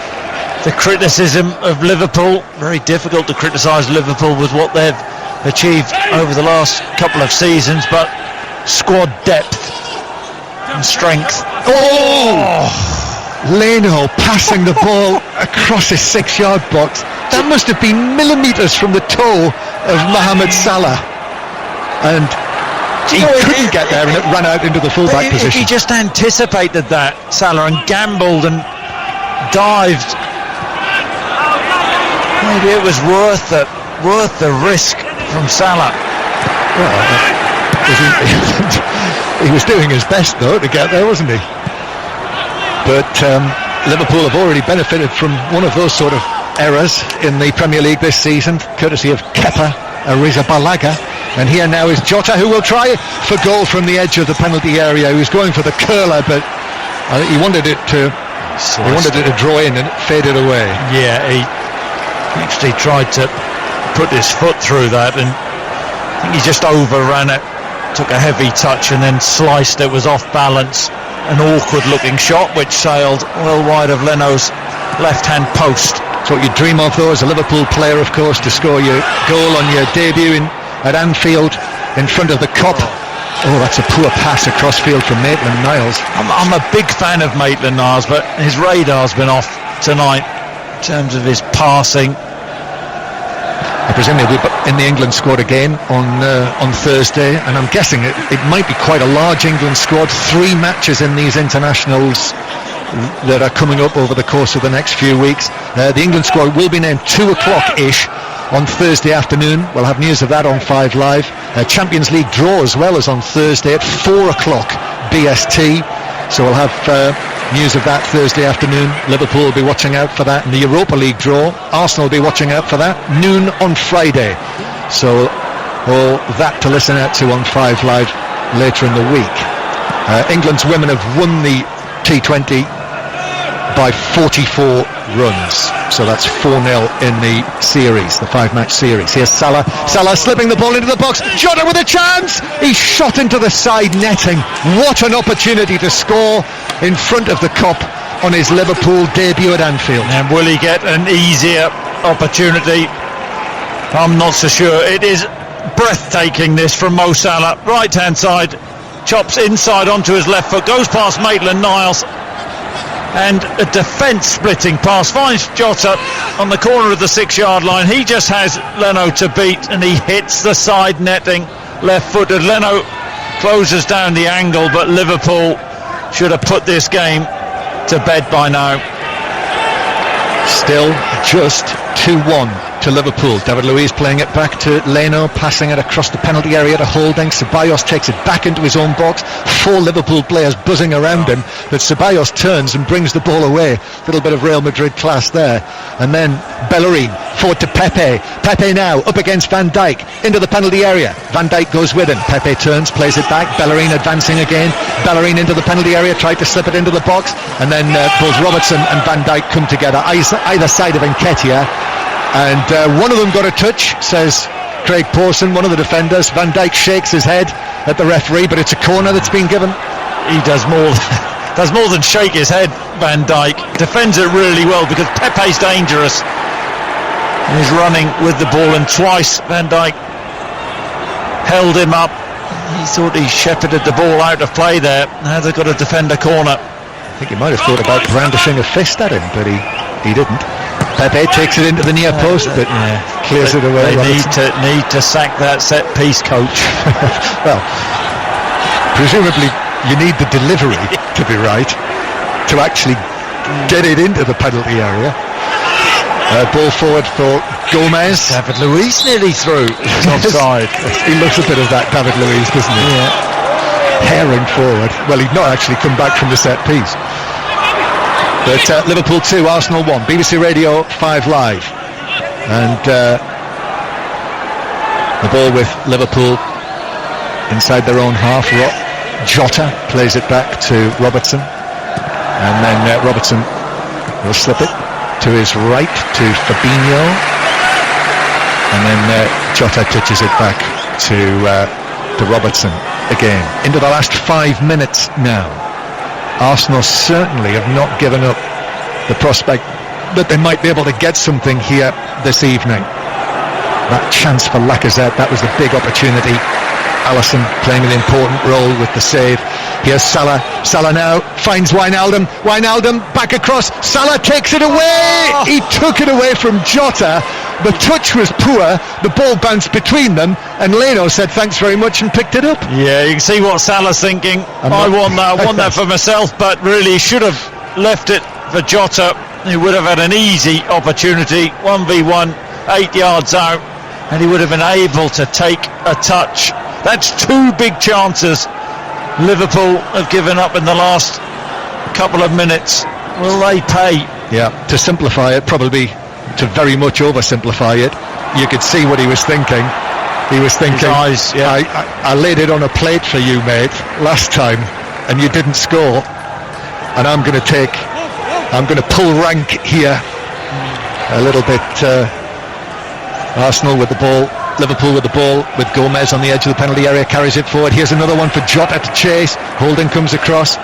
criticism of Liverpool, very difficult to criticise Liverpool with what they've achieved over the last couple of seasons, but squad depth and strength. Oh! Leno passing the ball across his 6-yard box. That must have been millimetres from the toe of Mohamed Salah, and he couldn't get there, and it ran out into the fullback position. If he just anticipated that, Salah, and gambled and dived, maybe it was worth the risk from Salah. Well, he was doing his best though to get there, wasn't he? But Liverpool have already benefited from one of those sort of errors in the Premier League this season, courtesy of Kepa Arrizabalaga, And here now is Jota, who will try for goal from the edge of the penalty area. He was going for the curler, but he wanted it to draw in, and it faded away. Yeah, he actually tried to put his foot through that, and I think he just overran it, took a heavy touch and then sliced it. Was off balance, an awkward looking shot which sailed well wide of Leno's left hand post. It's what you dream of, though, as a Liverpool player, of course, to score your goal on your debut at Anfield in front of the Kop. Oh, that's a poor pass across field from Maitland-Niles. I'm a big fan of Maitland-Niles, but his radar's been off tonight in terms of his passing. I presume he'll be in the England squad again on Thursday, and I'm guessing it might be quite a large England squad. 3 matches in these internationals that are coming up over the course of the next few weeks. The England squad will be named 2 o'clock-ish on Thursday afternoon. We'll have news of that on 5 Live. Champions League draw as well as on Thursday at 4 o'clock BST. So we'll have news of that Thursday afternoon. Liverpool will be watching out for that. And the Europa League draw, Arsenal will be watching out for that. Noon on Friday. So all that to listen out to on 5 Live later in the week. England's women have won the T20 by 44 runs, so that's 4-0 in the series, the 5-match series. Here's Salah slipping the ball into the box. Jota with a chance. He shot into the side netting. What an opportunity to score in front of the Kop on his Liverpool debut at Anfield. And will he get an easier opportunity? I'm not so sure. It is breathtaking, this from Mo Salah, right hand side, chops inside onto his left foot, goes past Maitland-Niles, and a defence splitting pass finds Jota on the corner of the 6-yard line. He just has Leno to beat, and he hits the side netting left-footed. Leno closes down the angle, but Liverpool should have put this game to bed by now. Still just 2-1 to Liverpool. David Luiz playing it back to Leno, passing it across the penalty area to Holding. Ceballos takes it back into his own box. 4 Liverpool players buzzing around him, but Ceballos turns and brings the ball away. A little bit of Real Madrid class there. And then Bellerin forward to Pepe. Pepe now up against Van Dijk into the penalty area. Van Dijk goes with him. Pepe turns, plays it back. Bellerin advancing again. Bellerin into the penalty area, tried to slip it into the box, and then both Robertson and Van Dijk come together either side of Nketiah. And one of them got a touch, says Craig Pawson, one of the defenders. Van Dijk shakes his head at the referee, but it's a corner that's been given. He does more than shake his head, Van Dijk. Defends it really well because Pepe's dangerous. He's running with the ball, and twice Van Dijk held him up. He thought he shepherded the ball out of play there. Now they've got a defender corner. I think he might have thought about brandishing a fist at him, but he didn't. Pepe takes it into the near post, but clears it away. They need to sack that set piece coach. Well, presumably you need the delivery to be right to actually get it into the penalty area. Ball forward for Gomez. David Luiz nearly through. It's offside. He looks a bit of that David Luiz, doesn't he? Yeah. Herring forward. Well, he'd not actually come back from the set piece. But Liverpool 2, Arsenal 1. BBC Radio 5 Live. And the ball with Liverpool inside their own half. Jota plays it back to Robertson. And then Robertson will slip it to his right to Fabinho. And then Jota touches it back to Robertson again. Into the last 5 minutes now. Arsenal certainly have not given up the prospect that they might be able to get something here this evening. That chance for Lacazette, that was the big opportunity. Alisson playing an important role with the save. Here's Salah now finds Wijnaldum back across. Salah takes it away. He took it away from Jota. The touch was poor, the ball bounced between them, and Leno said thanks very much and picked it up. Yeah, you can see what Salah's thinking. I want that for myself, but really should have left it for Jota. He would have had an easy opportunity, 1v1, 8 yards out, and he would have been able to take a touch. That's 2 big chances Liverpool have given up in the last couple of minutes. Will they pay? Yeah, to simplify it, probably to very much oversimplify it, you could see what he was thinking. He was thinking, eyes, yeah. I laid it on a plate for you, mate, last time, and you didn't score. And I'm going to pull rank here a little bit. Arsenal with the ball, Liverpool with the ball, with Gomez on the edge of the penalty area, carries it forward. Here's another one for Jota to chase. Holding comes across,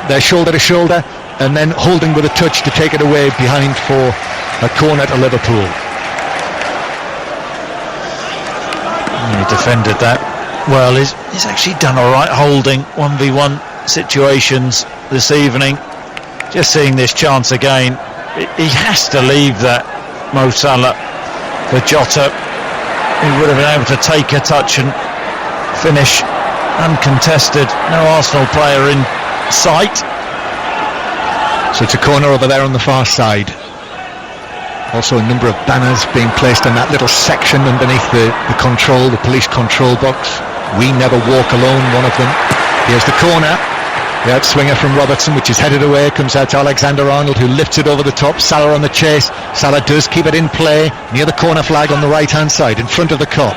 they're shoulder to shoulder, and then Holding with a touch to take it away behind for a corner to Liverpool. He defended that well. He's actually done all right holding 1v1 situations this evening. Just seeing this chance again, he has to leave that, Mo Salah, for Jota. He would have been able to take a touch and finish uncontested. No Arsenal player in sight. So it's a corner over there on the far side. Also a number of banners being placed in that little section underneath the police control box. We never walk alone, one of them. Here's the corner. The outswinger from Robertson, which is headed away, comes out to Alexander-Arnold, who lifts it over the top. Salah on the chase. Salah does keep it in play near the corner flag on the right-hand side, in front of the Kop.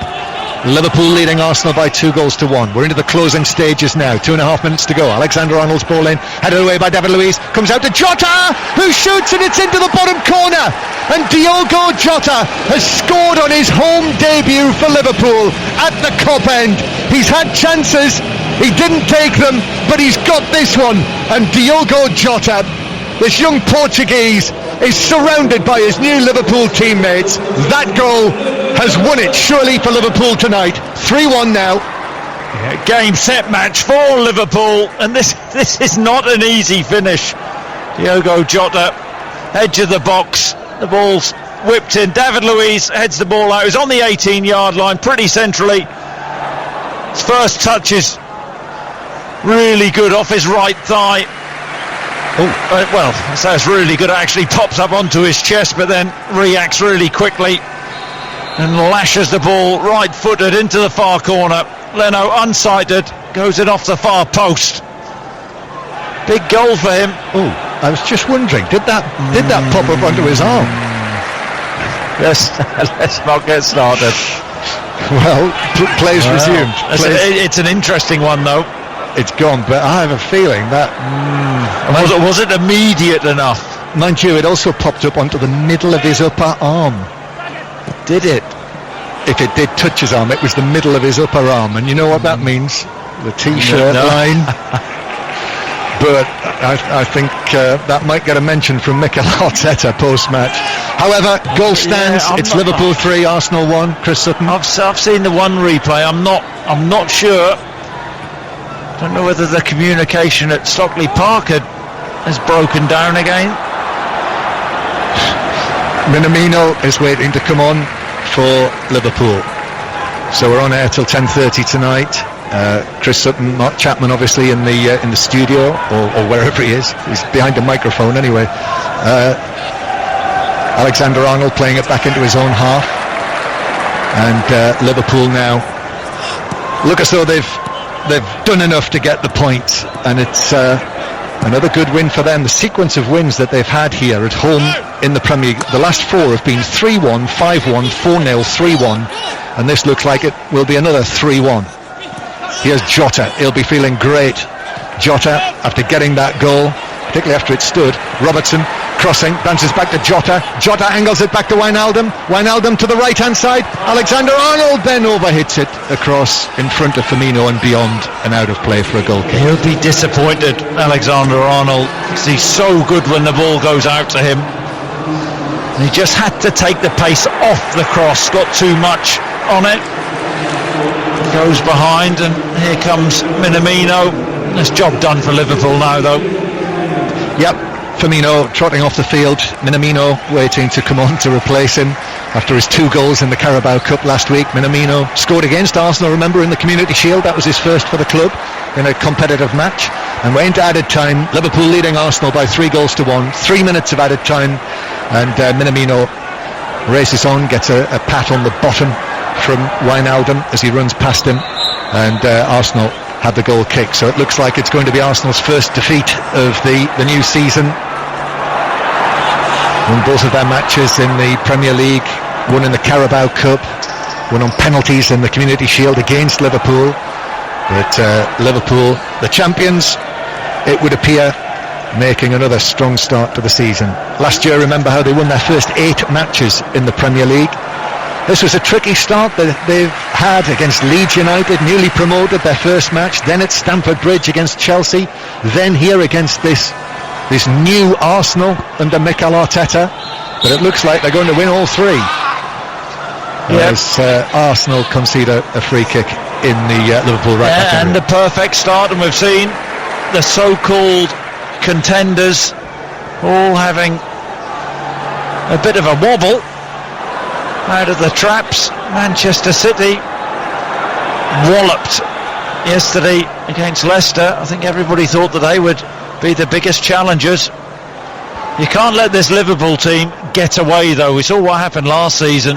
Liverpool leading Arsenal by 2-1. We're into the closing stages now. 2.5 minutes to go. Alexander-Arnold's ball in, headed away by David Luiz. Comes out to Jota, who shoots, and it's into the bottom corner. And Diogo Jota has scored on his home debut for Liverpool at the Kop end. He's had chances, he didn't take them, but he's got this one. And Diogo Jota, this young Portuguese, is surrounded by his new Liverpool teammates. That goal has won it surely for Liverpool tonight. 3-1 now. Yeah, game, set, match for Liverpool, and this is not an easy finish. Diogo Jota, edge of the box, the ball's whipped in. David Luiz heads the ball out. He's on the 18-yard line, pretty centrally. His first touch is really good off his right thigh. Well, I say it's really good. It actually pops up onto his chest, but then reacts really quickly and lashes the ball right-footed into the far corner. Leno unsighted, goes in off the far post. Big goal for him. Oh, I was just wondering, did that pop up onto his arm? Let's not get started. Well, play's resumed. It's an interesting one, though. It's gone, but I have a feeling that... Was it immediate enough? Mind you, it also popped up onto the middle of his upper arm. Did it? If it did touch his arm, it was the middle of his upper arm, and you know what that means? The T-shirt line. But I think that might get a mention from Mikel Arteta post-match. However, goal stands. It's Liverpool 3, Arsenal 1. Chris Sutton. I've seen the one replay. I'm not sure. Don't know whether the communication at Stockley Park has broken down again. Minamino is waiting to come on for Liverpool. So we're on air till 10:30 tonight. Chris Sutton, Mark Chapman obviously in the studio or wherever he is. He's behind the microphone anyway. Alexander-Arnold playing it back into his own half. And Liverpool now look as though they've done enough to get the point, and it's another good win for them. The sequence of wins that they've had here at home in the Premier League, the last 4 have been 3-1, 5-1, 4-0, 3-1, and this looks like it will be another 3-1. Here's Jota. He'll be feeling great. Jota, after getting that goal, particularly after it stood. Robertson crossing, bounces back to Jota. Jota angles it back to Wijnaldum. Wijnaldum to the right-hand side. Alexander-Arnold then overhits it across in front of Firmino and beyond, and out of play for a goal kick. He'll be disappointed, Alexander-Arnold, because he's so good when the ball goes out to him. And he just had to take the pace off the cross, got too much on it. Goes behind, and here comes Minamino. This job done for Liverpool now, though. Yep, Firmino trotting off the field. Minamino waiting to come on to replace him after his 2 goals in the Carabao Cup last week. Minamino scored against Arsenal, remember, in the Community Shield. That was his first for the club in a competitive match. And we're into added time. Liverpool leading Arsenal by 3-1. 3 minutes of added time, and Minamino races on, gets a pat on the bottom from Wijnaldum as he runs past him, and Arsenal had the goal kick. So it looks like it's going to be Arsenal's first defeat of the new season. Won both of their matches in the Premier League, one in the Carabao Cup. won on penalties in the Community Shield against Liverpool. But Liverpool, the champions, it would appear, making another strong start to the season. Last year, remember how they won their first 8 matches in the Premier League. This was a tricky start that they've had against Leeds United, newly promoted, their first match, then at Stamford Bridge against Chelsea, then here against this new Arsenal under Mikel Arteta. But it looks like they're going to win all 3. As Arsenal concede a free kick in the Liverpool right back area. And the perfect start, and we've seen the so-called contenders all having a bit of a wobble out of the traps. Manchester City walloped yesterday against Leicester. I think everybody thought that they would be the biggest challengers. You can't let this Liverpool team get away, though. We saw what happened last season.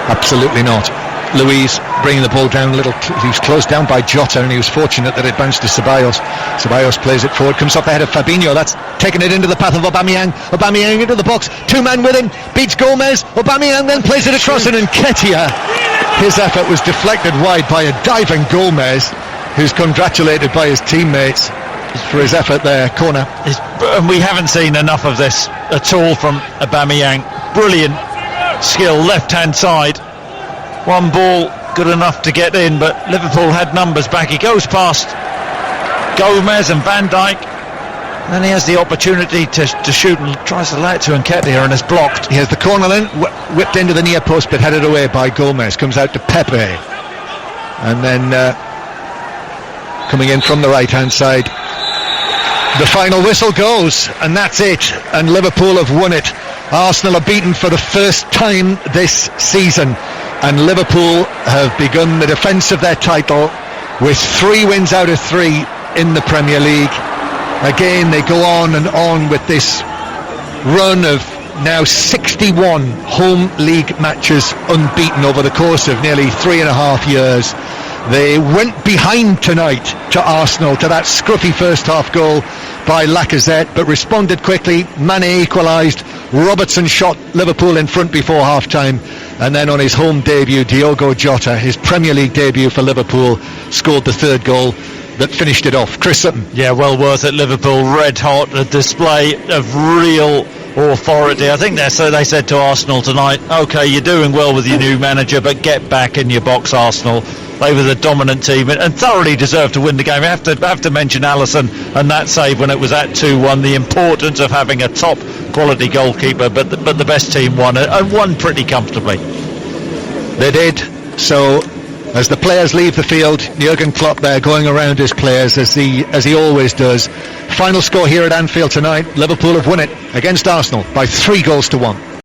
Absolutely not. Luiz bringing the ball down a little. He was closed down by Jota, and he was fortunate that it bounced to Ceballos. Ceballos plays it forward, comes off the head of Fabinho. That's taken it into the path of Aubameyang. Aubameyang into the box. 2-man with him. Beats Gomez. Aubameyang then plays it across, and Nketiah. His effort was deflected wide by a diving Gomez, who's congratulated by his teammates for his effort there. Corner. And we haven't seen enough of this at all from Aubameyang. Brilliant skill, left-hand side. One ball good enough to get in, but Liverpool had numbers back. He goes past Gomez and Van Dijk, then he has the opportunity to shoot and tries to lay it to Nketiah, and is blocked. He has the corner in, whipped into the near post, but headed away by Gomez. Comes out to Pepe, and then coming in from the right-hand side, the final whistle goes, and that's it, and Liverpool have won it. Arsenal are beaten for the first time this season, and Liverpool have begun the defence of their title with 3 wins out of 3 in the Premier League. Again, they go on and on with this run of now 61 home league matches unbeaten over the course of nearly 3.5 years. They went behind tonight to Arsenal, to that scruffy first half goal by Lacazette, but responded quickly. Mane equalised. Robertson shot Liverpool in front before half-time, and then on his home debut, Diogo Jota, his Premier League debut for Liverpool, scored the 3rd goal that finished it off. Chris Sutton. Yeah, well worth it. Liverpool red hot, a display of real authority. I think they said to Arsenal tonight, OK, you're doing well with your new manager, but get back in your box, Arsenal. They were the dominant team and thoroughly deserved to win the game. I have to mention Alisson and that save when it was at 2-1, the importance of having a top quality goalkeeper, but the best team won, and won pretty comfortably. They did. So as the players leave the field, Jurgen Klopp there going around his players as he always does. Final score here at Anfield tonight, Liverpool have won it against Arsenal by 3 goals to 1.